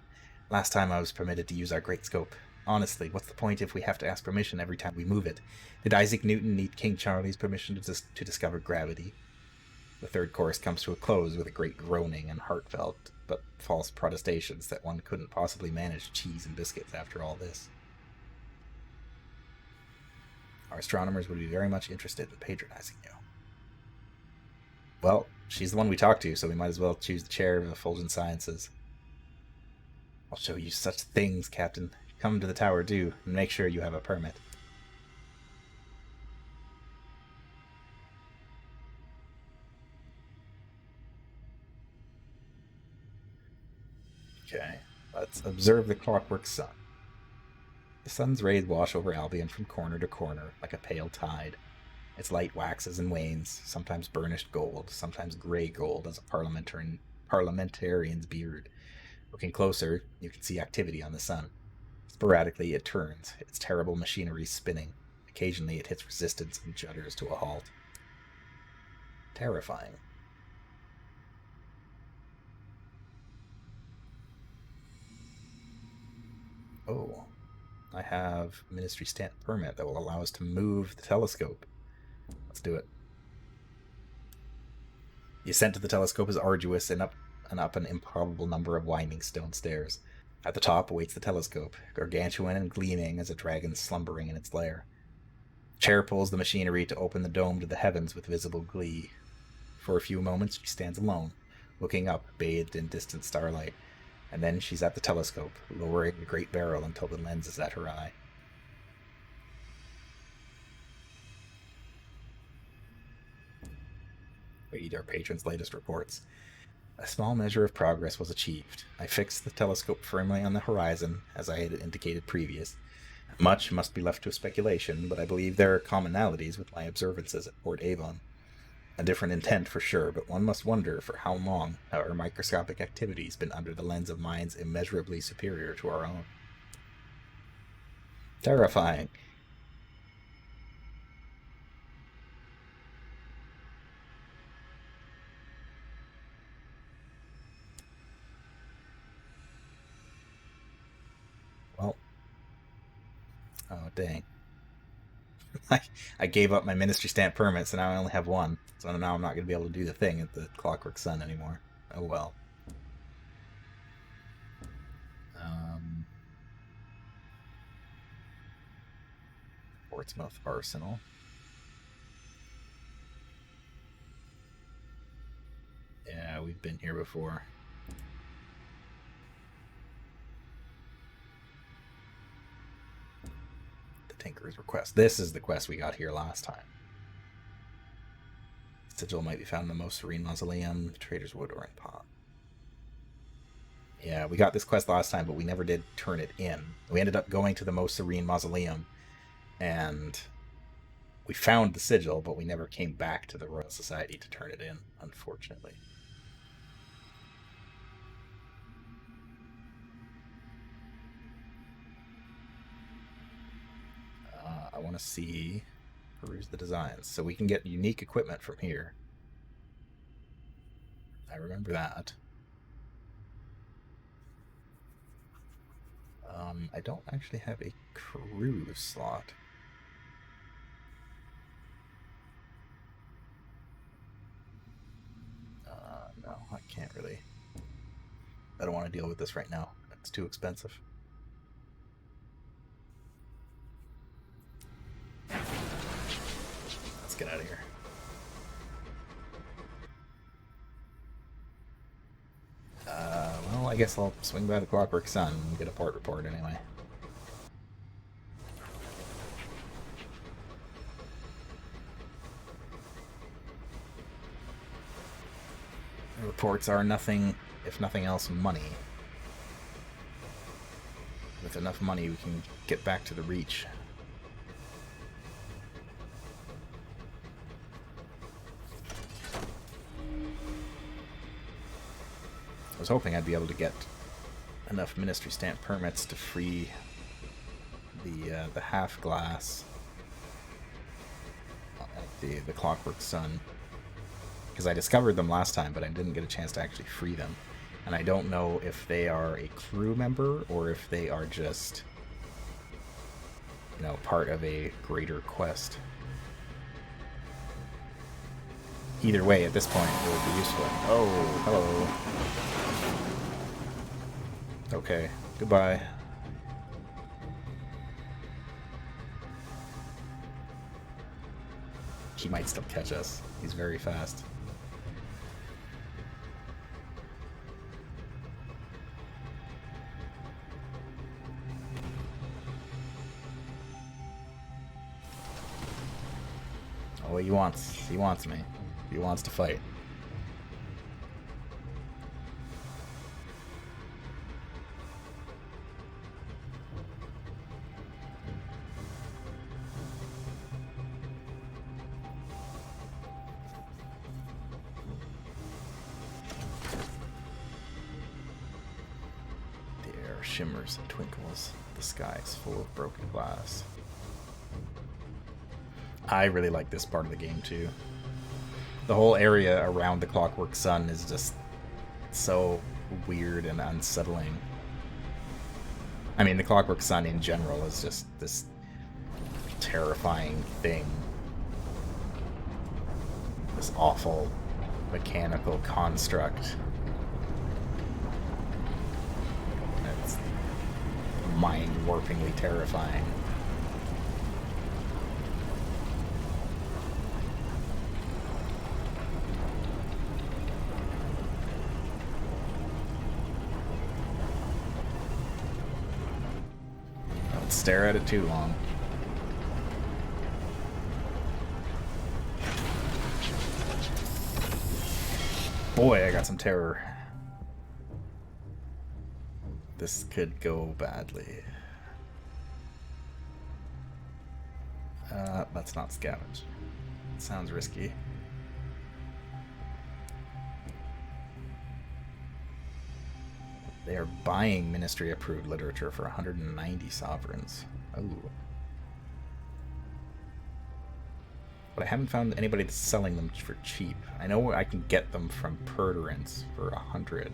last time I was permitted to use our great scope. Honestly, what's the point if we have to ask permission every time we move it? Did Isaac Newton need King Charlie's permission to discover gravity? The third course comes to a close with a great groaning and heartfelt but false protestations that one couldn't possibly manage cheese and biscuits after all this. Our astronomers would be very much interested in patronizing you. Well, she's the one we talked to, so we might as well choose the chair of Effulgent Sciences. I'll show you such things, Captain. Come to the tower, do, and make sure you have a permit. Okay, let's observe the clockwork sun. The sun's rays wash over Albion from corner to corner like a pale tide. Its light waxes and wanes, sometimes burnished gold, sometimes gray gold as a parliamentarian's beard. Looking closer, you can see activity on the sun. Sporadically, it turns, its terrible machinery spinning. Occasionally, it hits resistance and judders to a halt. Terrifying. Oh, I have a ministry stamp permit that will allow us to move the telescope. Let's do it. The ascent to the telescope is arduous and up an improbable number of winding stone stairs. At the top awaits the telescope, gargantuan and gleaming as a dragon slumbering in its lair. Chair pulls the machinery to open the dome to the heavens with visible glee. For a few moments she stands alone, looking up, bathed in distant starlight, and then she's at the telescope, lowering the great barrel until the lens is at her eye. Read our patron's latest reports. A small measure of progress was achieved. I fixed the telescope firmly on the horizon, as I had indicated previous. Much must be left to speculation, but I believe there are commonalities with my observances at Port Avon. A different intent for sure, but one must wonder for how long our microscopic activity's been under the lens of minds immeasurably superior to our own. Terrifying. Well, oh dang. I gave up my ministry stamp permit, so now I only have one. So now I'm not going to be able to do the thing at the Clockwork Sun anymore. Oh well. Portsmouth Arsenal. Yeah, we've been here before. Tinker's request. This is the quest we got here last time. Sigil might be found in the Most Serene Mausoleum, Trader's Wood, or in Pot. Yeah, we got this quest last time, but we never did turn it in. We ended up going to the Most Serene Mausoleum, and we found the sigil, but we never came back to the Royal Society to turn it in, unfortunately. I want to peruse the designs. So we can get unique equipment from here. I remember that. I don't actually have a crew slot. No, I can't really. I don't want to deal with this right now. It's too expensive. Let's get out of here. Well, I guess I'll swing by the Clockwork Sun and get a port report anyway. Reports are nothing, if nothing else, money. With enough money, we can get back to the Reach. I was hoping I'd be able to get enough Ministry Stamp permits to free the half glass at the Clockwork Sun, because I discovered them last time, but I didn't get a chance to actually free them. And I don't know if they are a crew member or if they are just, you know, part of a greater quest. Either way, at this point, it would be useful. Oh, hello. Okay, goodbye. He might still catch us. He's very fast. Oh, he wants me. He wants to fight. The air shimmers and twinkles. The sky is full of broken glass. I really like this part of the game too. The whole area around the Clockwork Sun is just so weird and unsettling. I mean, the Clockwork Sun in general is just this terrifying thing. This awful mechanical construct. It's mind-warpingly terrifying. Stare at it too long. Boy, I got some terror. This could go badly. Let's not scavenge. Sounds risky. They are buying ministry-approved literature for 190 sovereigns. Oh. But I haven't found anybody that's selling them for cheap. I know I can get them from Perderance for 100.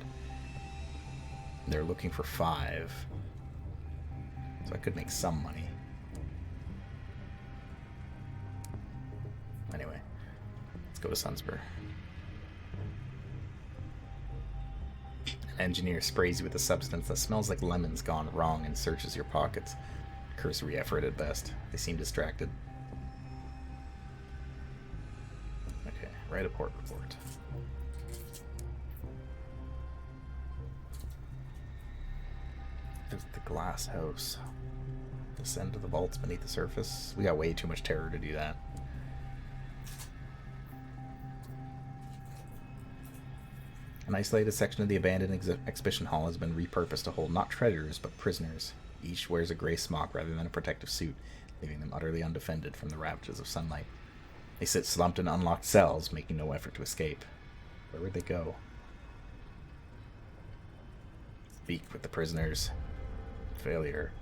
They're looking for 5. So I could make some money. Anyway, let's go to Sunspur. An engineer sprays you with a substance that smells like lemons gone wrong and searches your pockets. Cursory effort at best. They seem distracted. Okay, write a port report. There's the glass house. Descend to the vaults beneath the surface. We got way too much terror to do that. An isolated section of the abandoned exhibition hall has been repurposed to hold not treasures, but prisoners. Each wears a gray smock rather than a protective suit, leaving them utterly undefended from the ravages of sunlight. They sit slumped in unlocked cells, making no effort to escape. Where would they go? Speak with the prisoners. Failure.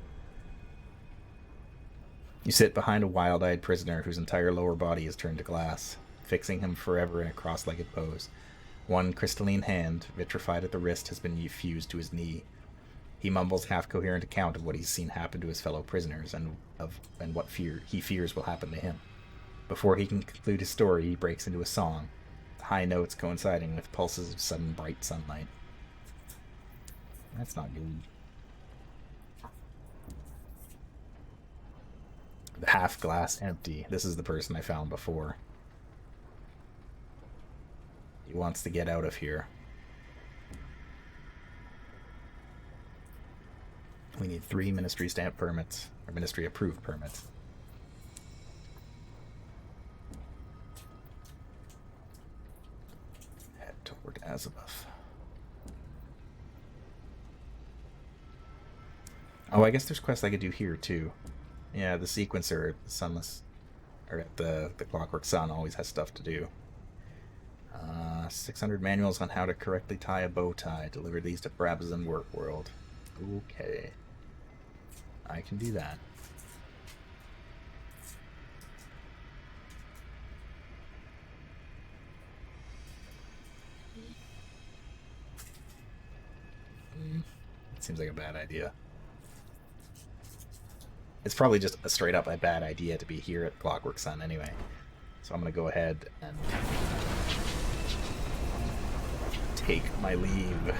You sit behind a wild-eyed prisoner whose entire lower body is turned to glass, fixing him forever in a cross-legged pose. One crystalline hand, vitrified at the wrist, has been fused to his knee. He mumbles half-coherent account of what he's seen happen to his fellow prisoners and what he fears will happen to him. Before he can conclude his story, he breaks into a song, high notes coinciding with pulses of sudden bright sunlight. That's not good. The half glass empty. This is the person I found before. He wants to get out of here. We need 3 ministry stamp permits, or ministry approved permits. Head toward Azimuth. Oh, I guess there's quests I could do here too. Yeah, the sequencer at the Sunless, or at the Clockwork Sun always has stuff to do. 600 manuals on how to correctly tie a bow tie. Deliver these to Brabazon Work World. Okay. I can do that. It seems like a bad idea. It's probably just a straight up a bad idea to be here at Clockwork Sun anyway. So I'm going to go ahead and take my leave.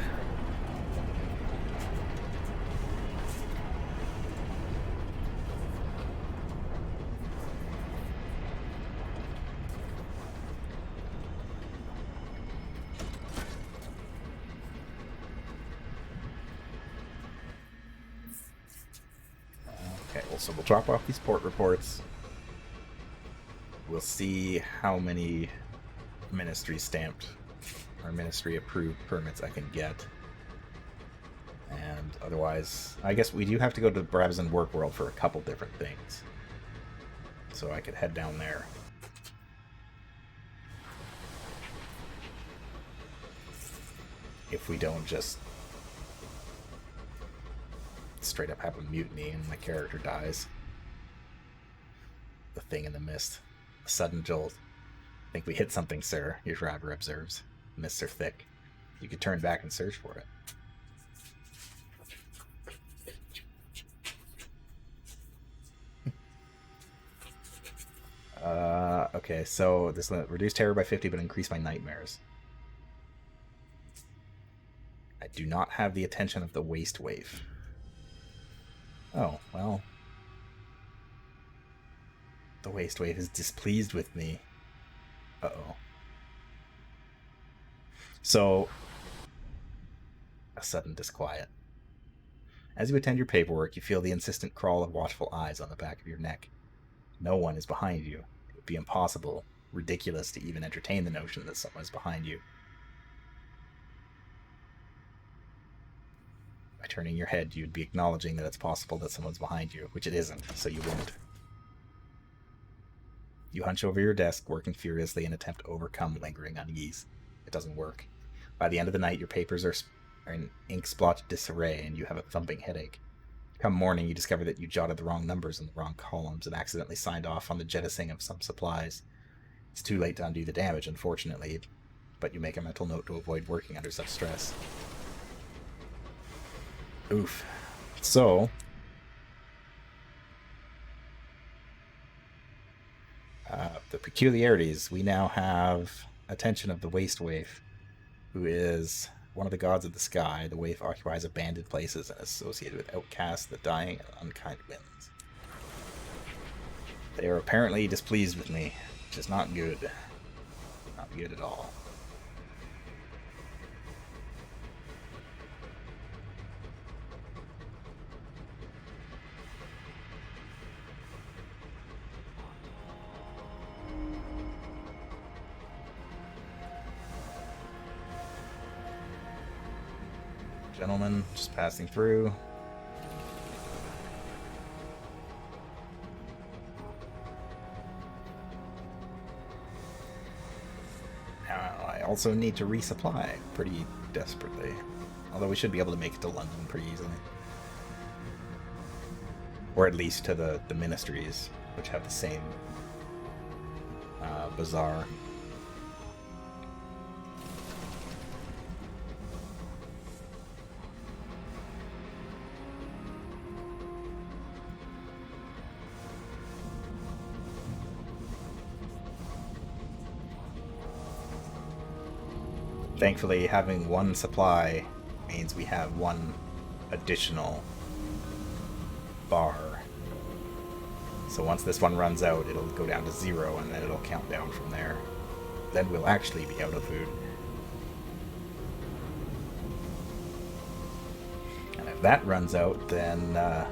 Okay, well, so we'll drop off these port reports. We'll see how many ministry stamped or ministry approved permits I can get. And otherwise, I guess we do have to go to the Brabazon Work World for a couple different things. So I could head down there. If we don't just straight up have a mutiny and my character dies. The thing in the mist. A sudden jolt. I think we hit something, sir, your driver observes. Mists are thick. You could turn back and search for it. Okay, so this reduced terror by 50 but increase my nightmares. I do not have the attention of the waste wave. Oh, well. The waste wave is displeased with me. Uh-oh. So, a sudden disquiet. As you attend your paperwork, you feel the insistent crawl of watchful eyes on the back of your neck. No one is behind you. It would be impossible, ridiculous to even entertain the notion that someone is behind you. By turning your head, you'd be acknowledging that it's possible that someone's behind you, which it isn't, so you won't. You hunch over your desk, working furiously in an attempt to overcome lingering unease. It doesn't work. By the end of the night, your papers are in ink-splotched disarray, and you have a thumping headache. Come morning, you discover that you jotted the wrong numbers in the wrong columns and accidentally signed off on the jettisoning of some supplies. It's too late to undo the damage, unfortunately, but you make a mental note to avoid working under such stress. Oof. So, the peculiarities. We now have attention of the Waste Waif, who is one of the gods of the sky. The waif occupies abandoned places and is associated with outcasts, the dying, and unkind winds. They are apparently displeased with me, which is not good. Not good at all. Gentlemen, just passing through. Now, I also need to resupply pretty desperately. Although we should be able to make it to London pretty easily. Or at least to the ministries, which have the same bazaar. Thankfully, having one supply means we have one additional bar. So once this one runs out, it'll go down to 0, and then it'll count down from there. Then we'll actually be out of food. And if that runs out, then, well,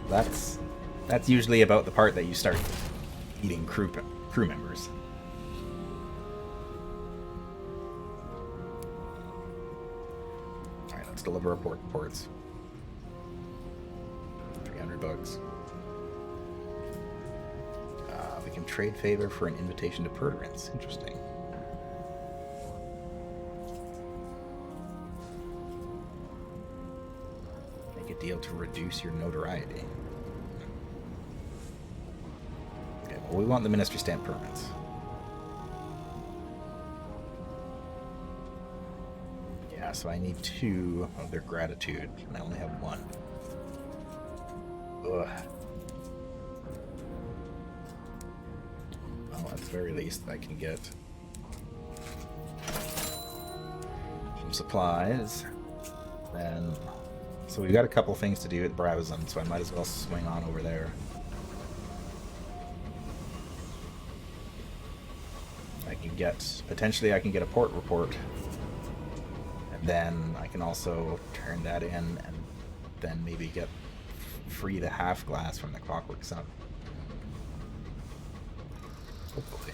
that's usually about the part that you start eating crew members. Let's deliver report reports. $300. We can trade favor for an invitation to Perturance. Interesting. Make a deal to reduce your notoriety. Okay, well, we want the Ministry Stamp permits. Yeah, so I need 2 of their gratitude, and I only have 1. Ugh. Well, at the very least, I can get some supplies. And so we've got a couple things to do at Browsen, so I might as well swing on over there. I can get, potentially I can get a port report. And then I can also turn that in and then maybe get free the half glass from the Clockwork Sun. Hopefully.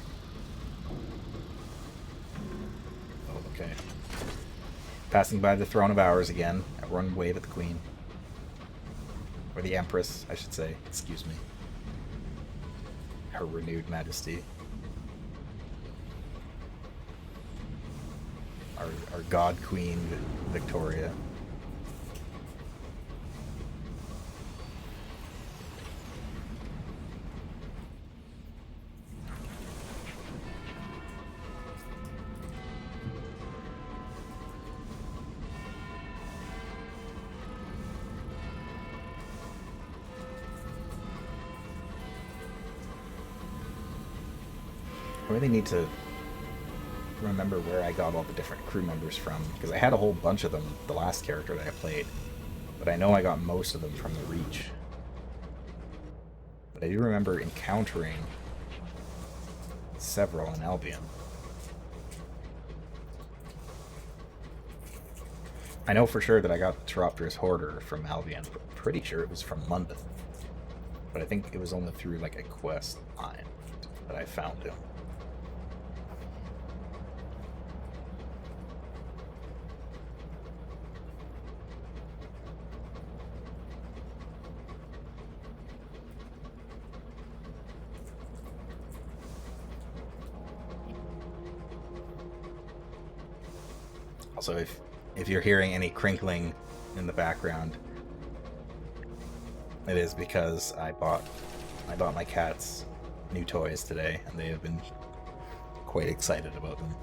Oh, okay. Passing by the Throne of Hours again. Everyone wave at the Queen. Or the Empress, I should say. Excuse me. Her renewed majesty. Our God Queen, Victoria. I really need to remember where I got all the different crew members from, because I had a whole bunch of them the last character that I played, but I know I got most of them from the Reach. But I do remember encountering several in Albion. I know for sure that I got Chiropterus Hoarder from Albion, but I'm pretty sure it was from London. But I think it was only through like a quest line that I found him. Also, if you're hearing any crinkling in the background, it is because I bought my cats new toys today, and they have been quite excited about them.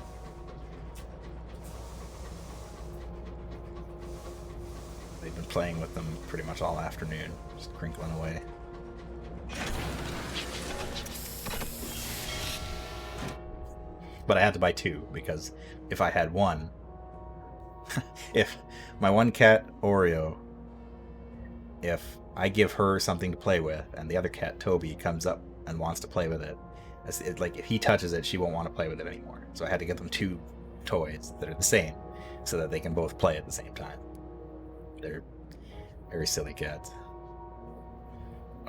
They've been playing with them pretty much all afternoon, just crinkling away. But I had to buy 2, because if I had 1, if my one cat, Oreo, if I give her something to play with, and the other cat, Toby, comes up and wants to play with it, like if he touches it, she won't want to play with it anymore. So I had to get them 2 toys that are the same, so that they can both play at the same time. They're very silly cats.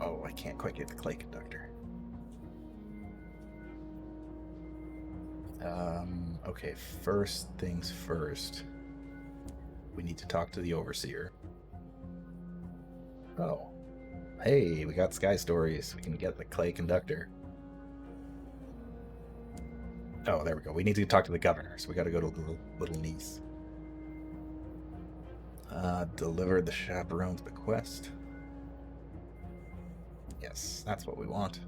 Oh, I can't quite get the clay conductor. Okay, first things first. We need to talk to the Overseer. Oh. Hey, we got Sky Stories. We can get the clay conductor. Oh, there we go. We need to talk to the governor, so we gotta go to Little Niece. Deliver the chaperone's bequest. Yes, that's what we want.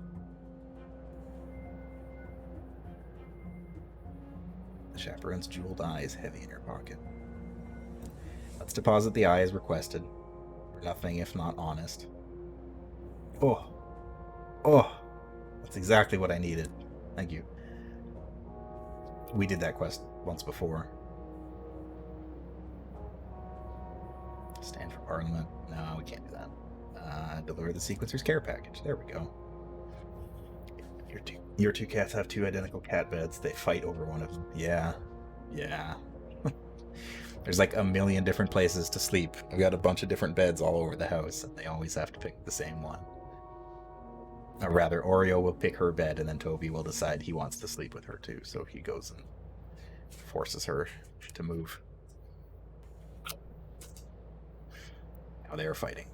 The chaperone's jeweled eye is heavy in her pocket. Let's deposit the eye as requested. For nothing if not honest. Oh. Oh. That's exactly what I needed. Thank you. We did that quest once before. Stand for Parliament. No, we can't do that. Deliver the Sequencer's care package. There we go. Your two cats have 2 identical cat beds. They fight over one of them. Yeah. Yeah. There's like a million different places to sleep. I've got a bunch of different beds all over the house, and they always have to pick the same one. Or rather, Oreo will pick her bed, and then Toby will decide he wants to sleep with her too, so he goes and forces her to move. Oh, they are fighting.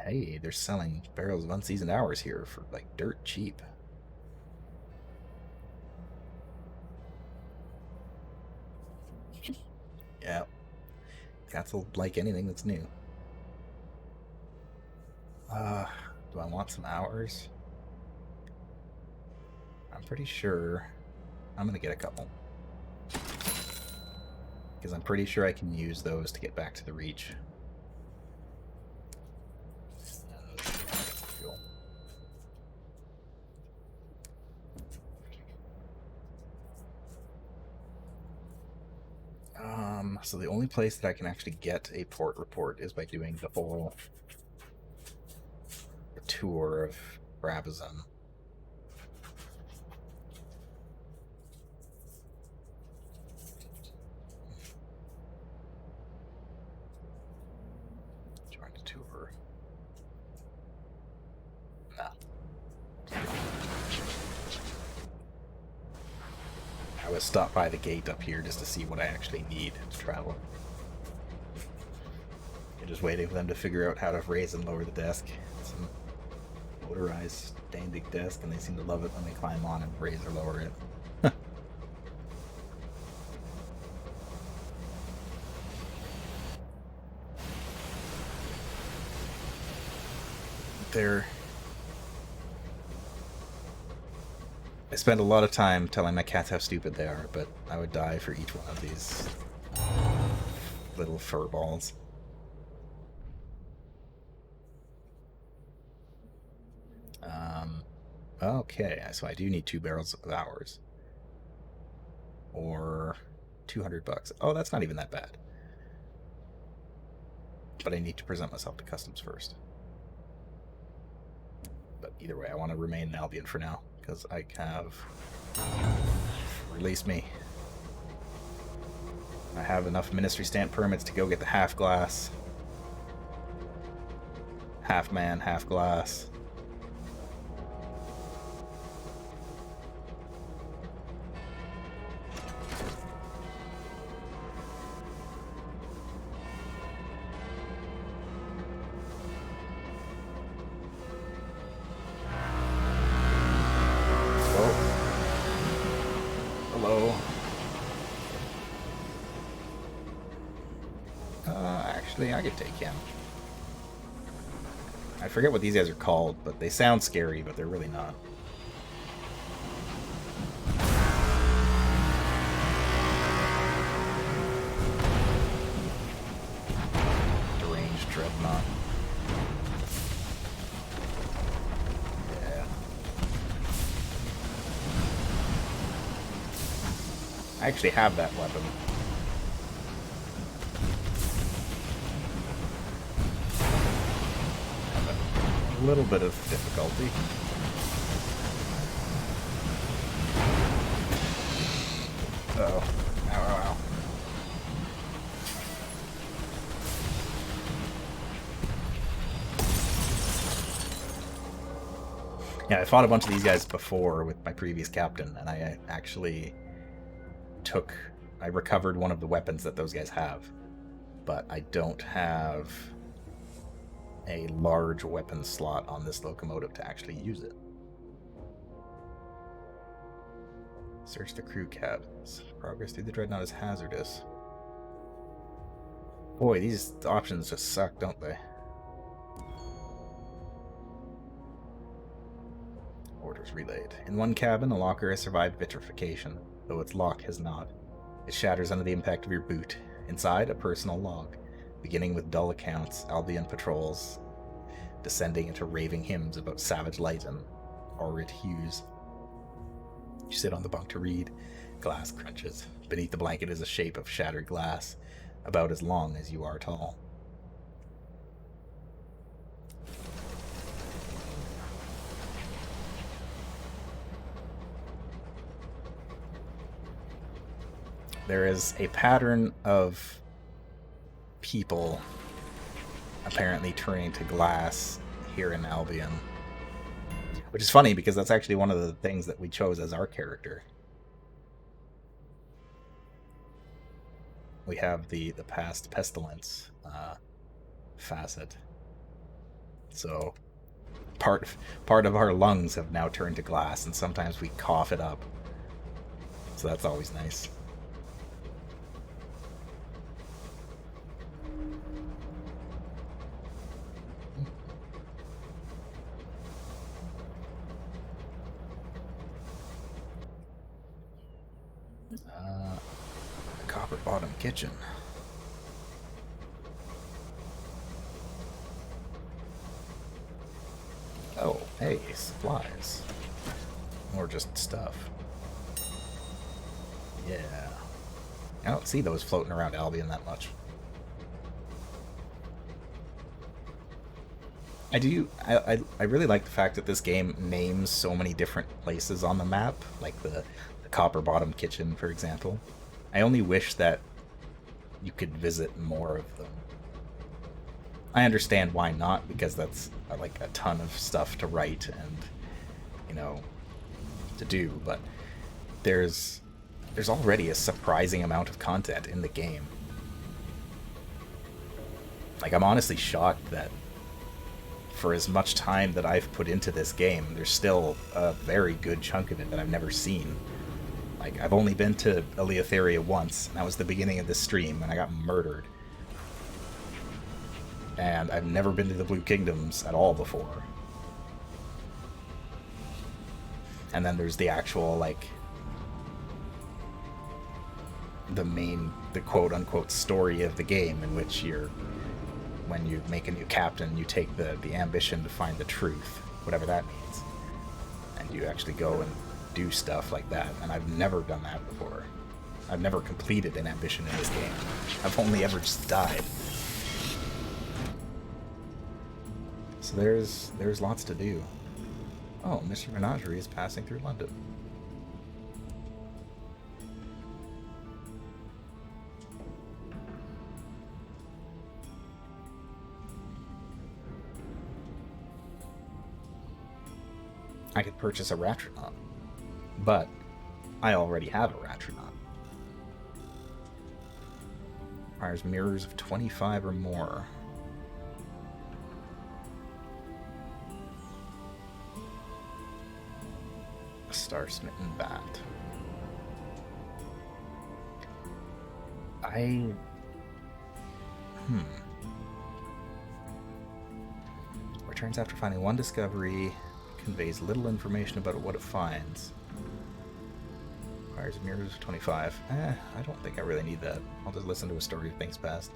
Hey, they're selling barrels of unseasoned hours here for like dirt cheap. Yeah, cats will like anything that's new. Do I want some hours? I'm pretty sure I'm gonna get a couple. Because I'm pretty sure I can use those to get back to the Reach. So the only place that I can actually get a port report is by doing the whole tour of Brabazon. Join the tour. No. I was stopped by the gate up here just to see what I actually need to travel. I'm just waiting for them to figure out how to raise and lower the desk. It's a motorized standing desk, and they seem to love it when they climb on and raise or lower it. I spend a lot of time telling my cats how stupid they are, but I would die for each one of these little fur balls. Okay, so I do need 2 barrels of hours. Or $200. Oh, that's not even that bad. But I need to present myself to customs first. But either way, I want to remain in Albion for now, because I have... Release me. I have enough ministry stamp permits to go get the half glass. Half man, half glass. I could take him. I forget what these guys are called, but they sound scary, but they're really not. Deranged Dreadnought. Yeah. I actually have that weapon. A little bit of difficulty. Uh-oh. Ow, ow, ow. Yeah, I fought a bunch of these guys before with my previous captain, and I actually I recovered one of the weapons that those guys have, but I don't have a large weapon slot on this locomotive to actually use it. Search the crew cabins. Progress through the Dreadnought is hazardous. Boy, these options just suck, don't they? Orders relayed. In one cabin, a locker has survived vitrification, though its lock has not. It shatters under the impact of your boot. Inside, a personal log, beginning with dull accounts, Albion patrols, descending into raving hymns about savage light and horrid hues. You sit on the bunk to read. Glass crunches. Beneath the blanket is a shape of shattered glass, about as long as you are tall. There is a pattern of people apparently turning to glass here in Albion. Which is funny, because that's actually one of the things that we chose as our character. we have the past pestilence facet. So part of our lungs have now turned to glass, and sometimes we cough it up. So that's always nice. Copper bottom kitchen. Oh, hey, supplies. Or just stuff. Yeah. I don't see those floating around Albion that much. I really like the fact that this game names so many different places on the map, like the Copper Bottom Kitchen, for example. I only wish that you could visit more of them. I understand why not, because that's like a ton of stuff to write and, you know, to do, but there's already a surprising amount of content in the game. Like, I'm honestly shocked that for as much time that I've put into this game, there's still a very good chunk of it that I've never seen. Like, I've only been to Eleutheria once, and that was the beginning of this stream, and I got murdered. And I've never been to the Blue Kingdoms at all before. And then there's the actual, like, the quote-unquote story of the game, in which when you make a new captain, you take the ambition to find the truth, whatever that means. And you actually go and do stuff like that, and I've never done that before. I've never completed an ambition in this game. I've only ever just died. So there's lots to do. Oh, Mr. Menagerie is passing through London. I could purchase a Ratronaut, but I already have a Ratronaut. Requires mirrors of 25 or more. A Star-smitten bat. Returns after finding one discovery. Conveys little information about what it finds. Requires mirrors of 25. I don't think I really need that. I'll just listen to a story of things past.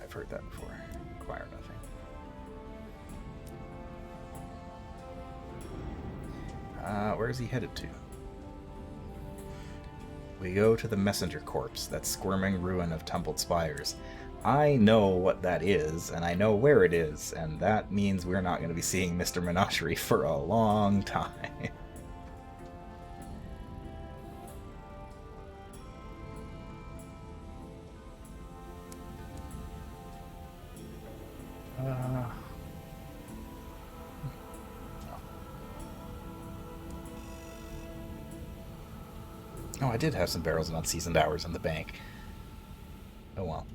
I've heard that before. Require nothing. Where is he headed to? We go to the Messenger Corpse, that squirming ruin of tumbled spires. I know what that is, and I know where it is, and that means we're not going to be seeing Mr. Menagerie for a long time. Oh, I did have some barrels of unseasoned hours in the bank. Oh well.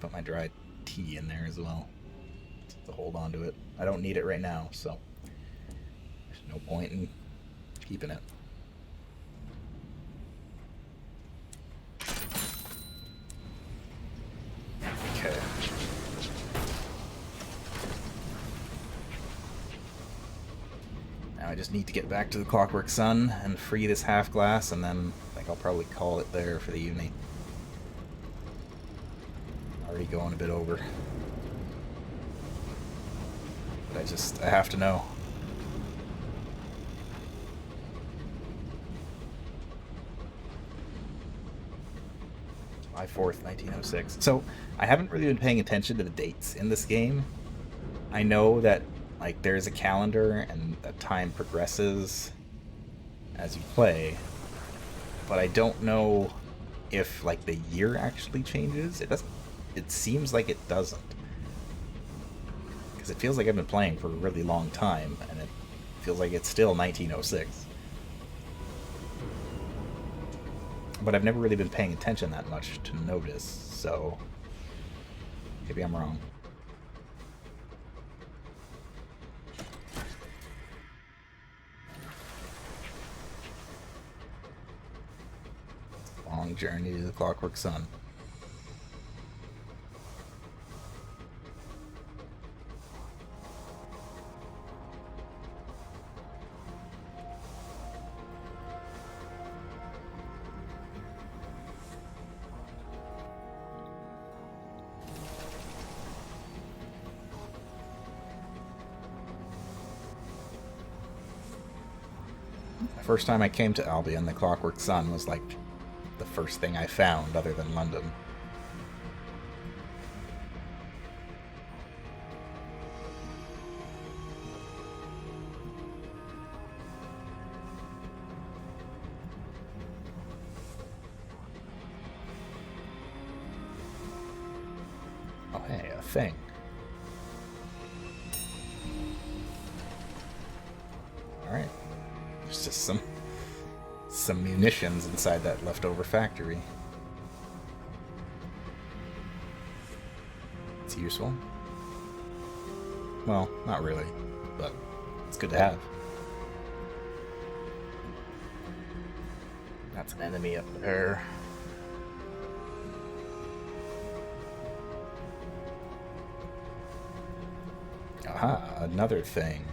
Put my dried tea in there as well to hold on to it. I don't need it right now, so there's no point in keeping it. Okay. Now I just need to get back to the Clockwork Sun and free this half glass, and then I think I'll probably call it there for the evening. Already going a bit over. But I have to know. July 4th, 1906. So, I haven't really been paying attention to the dates in this game. I know that, like, there's a calendar and that time progresses as you play, but I don't know if, like, the year actually changes. It seems like it doesn't. Because it feels like I've been playing for a really long time, and Feels like it's still 1906. But I've never really been paying attention that much to notice, so maybe I'm wrong. Long journey to the Clockwork Sun. The first time I came to Albion, the Clockwork Sun was like the first thing I found other than London. Oh hey, a thing. Alright. There's just some munitions inside that leftover factory. It's useful. Well, not really, but it's good to have. That's an enemy up there. Aha, another thing.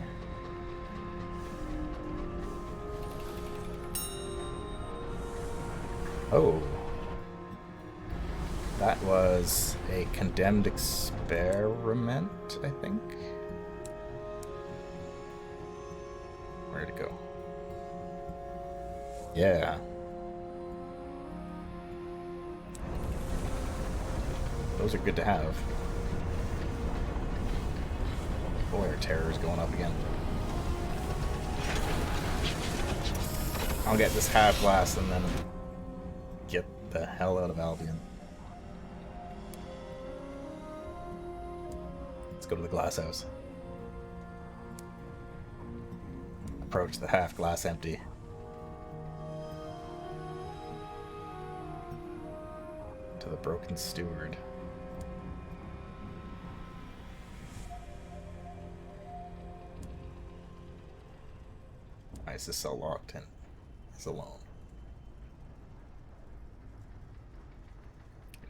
Oh. That was a condemned experiment, I think. Where'd it go? Yeah. Those are good to have. Boy, our terror's going up again. I'll get this half blast and then get the hell out of Albion. Let's go to the glass house. Approach the half glass empty. To the broken steward. Why is this so locked in? It's alone.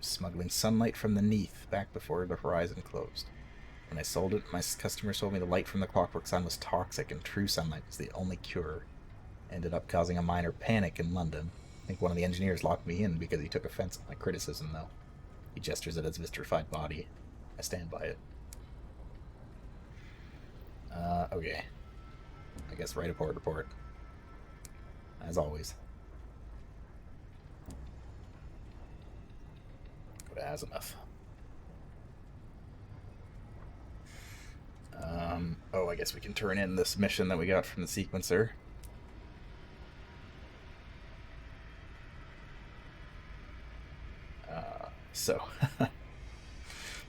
Smuggling sunlight from the Neath back before the horizon closed. When I sold it, my customer told me the light from the Clockwork Sun was toxic and true sunlight was the only cure. Ended up causing a minor panic in London. I think one of the engineers locked me in because he took offense at my criticism, though. He gestures at his vitrified body. I stand by it. Okay. I guess write a report. As always. Go to Azimuth. Oh, I guess we can turn in this mission that we got from the sequencer. So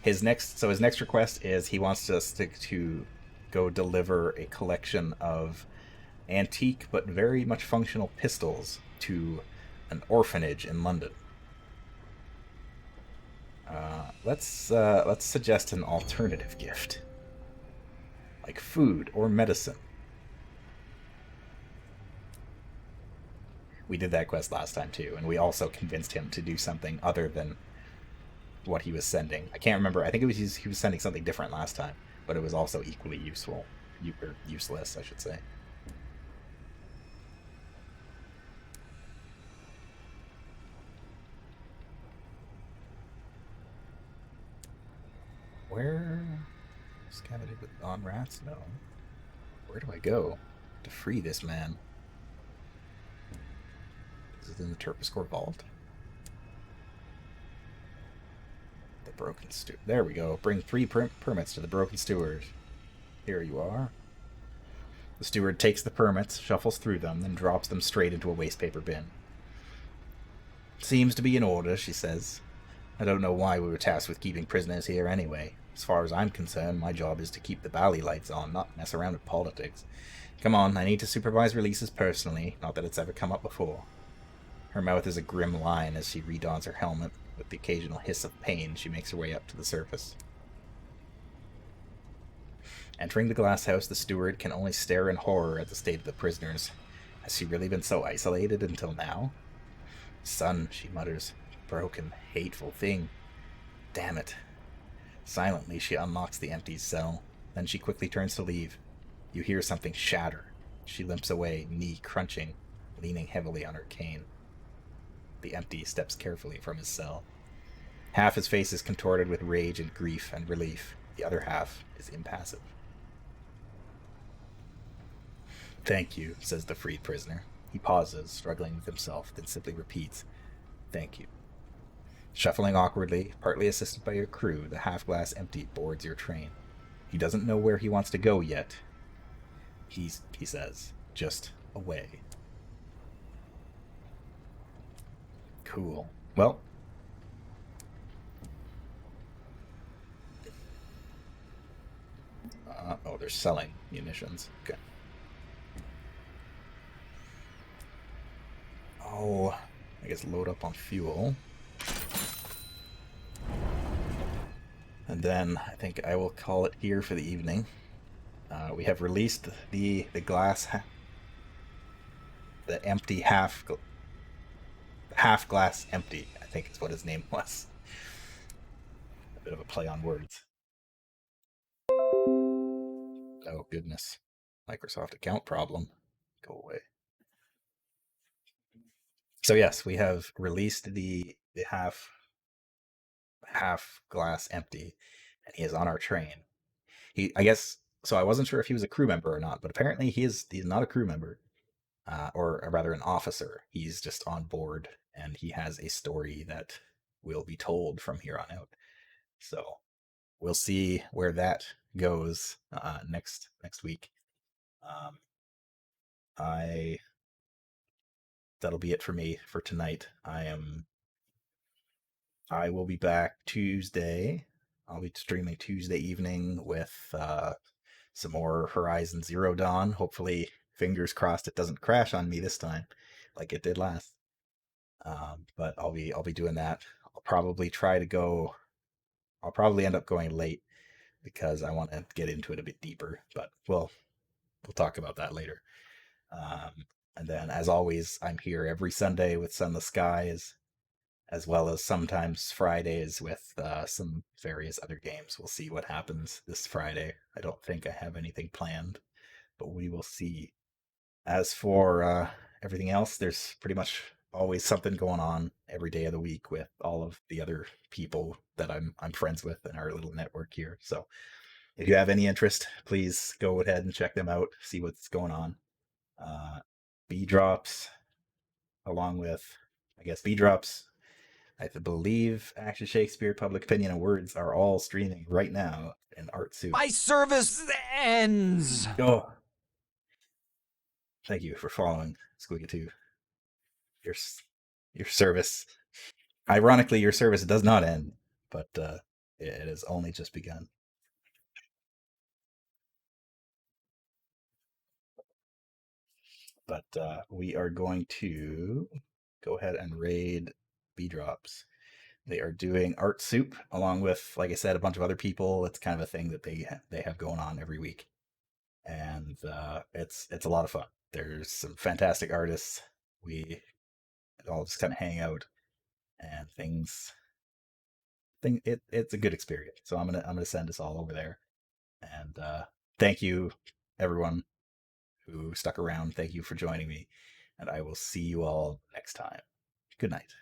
his next request is he wants us to go deliver a collection of antique but very much functional pistols to an orphanage in London. Let's suggest an alternative gift, like food or medicine. We did that quest last time too, and we also convinced him to do something other than what he was sending. I can't remember. I think it was he was sending something different last time, but it was also equally useful, or useless, I should say. Where? Scavenged with non-rats? No. Where do I go to free this man? Is it in the Terpsichore Vault? The Broken Steward. There we go. Bring 3 permits to the Broken Steward. Here you are. The steward takes the permits, shuffles through them, then drops them straight into a wastepaper bin. Seems to be in order, she says. I don't know why we were tasked with keeping prisoners here anyway. As far as I'm concerned, my job is to keep the bally lights on, not mess around with politics. Come on, I need to supervise releases personally, not that it's ever come up before. Her mouth is a grim line as she redons her helmet. With the occasional hiss of pain, she makes her way up to the surface. Entering the glass house, the steward can only stare in horror at the state of the prisoners. Has she really been so isolated until now? Son, she mutters. Broken, hateful thing. Damn it. Silently, she unlocks the empty cell. Then she quickly turns to leave. You hear something shatter. She limps away, knee crunching, leaning heavily on her cane. The empty steps carefully from his cell. Half his face is contorted with rage and grief and relief. The other half is impassive. Thank you, says the freed prisoner. He pauses, struggling with himself, then simply repeats, Thank you. Shuffling awkwardly, partly assisted by your crew, the half-glass empty boards your train. He doesn't know where he wants to go yet. He says, just away. Cool. Well, they're selling munitions. Okay. Oh, I guess load up on fuel. And then I think I will call it here for the evening. We have released the glass, the empty half glass empty, I think is what his name was. A bit of a play on words. Oh goodness. Microsoft account problem. Go away. So yes, we have released the half glass empty, and he is on our train. I guess so. I wasn't sure if he was a crew member or not, but apparently he's not a crew member, or rather an officer. He's just on board, and he has a story that will be told from here on out. So we'll see where that goes next week. That'll be it for me for tonight. I will be back Tuesday. I'll be streaming Tuesday evening with some more Horizon Zero Dawn. Hopefully, fingers crossed, it doesn't crash on me this time, like it did last. But I'll be doing that. I'll probably try to go. I'll probably end up going late because I want to get into it a bit deeper. But we'll talk about that later. And then, as always, I'm here every Sunday with Sunless Skies, as well as sometimes Fridays with some various other games. We'll see what happens this Friday. I don't think I have anything planned, but we will see. As for everything else, there's pretty much always something going on every day of the week with all of the other people that I'm friends with in our little network here. So if you have any interest, please go ahead and check them out, see what's going on. B drops, along with, I guess, B drops. I believe Action Shakespeare, Public Opinion, and Words are all streaming right now in Art Soup. My service ends! Oh. Thank you for following, Squigga2. Your service. Ironically, your service does not end, but it has only just begun. But we are going to go ahead and raid B Drops. They are doing Art Soup along with, like I said, a bunch of other people. It's kind of a thing that they have going on every week, and it's a lot of fun. There's some fantastic artists. We all just kind of hang out, and it's a good experience. So I'm gonna send us all over there, and thank you everyone who stuck around. Thank you for joining me, and I will see you all next time. Good night.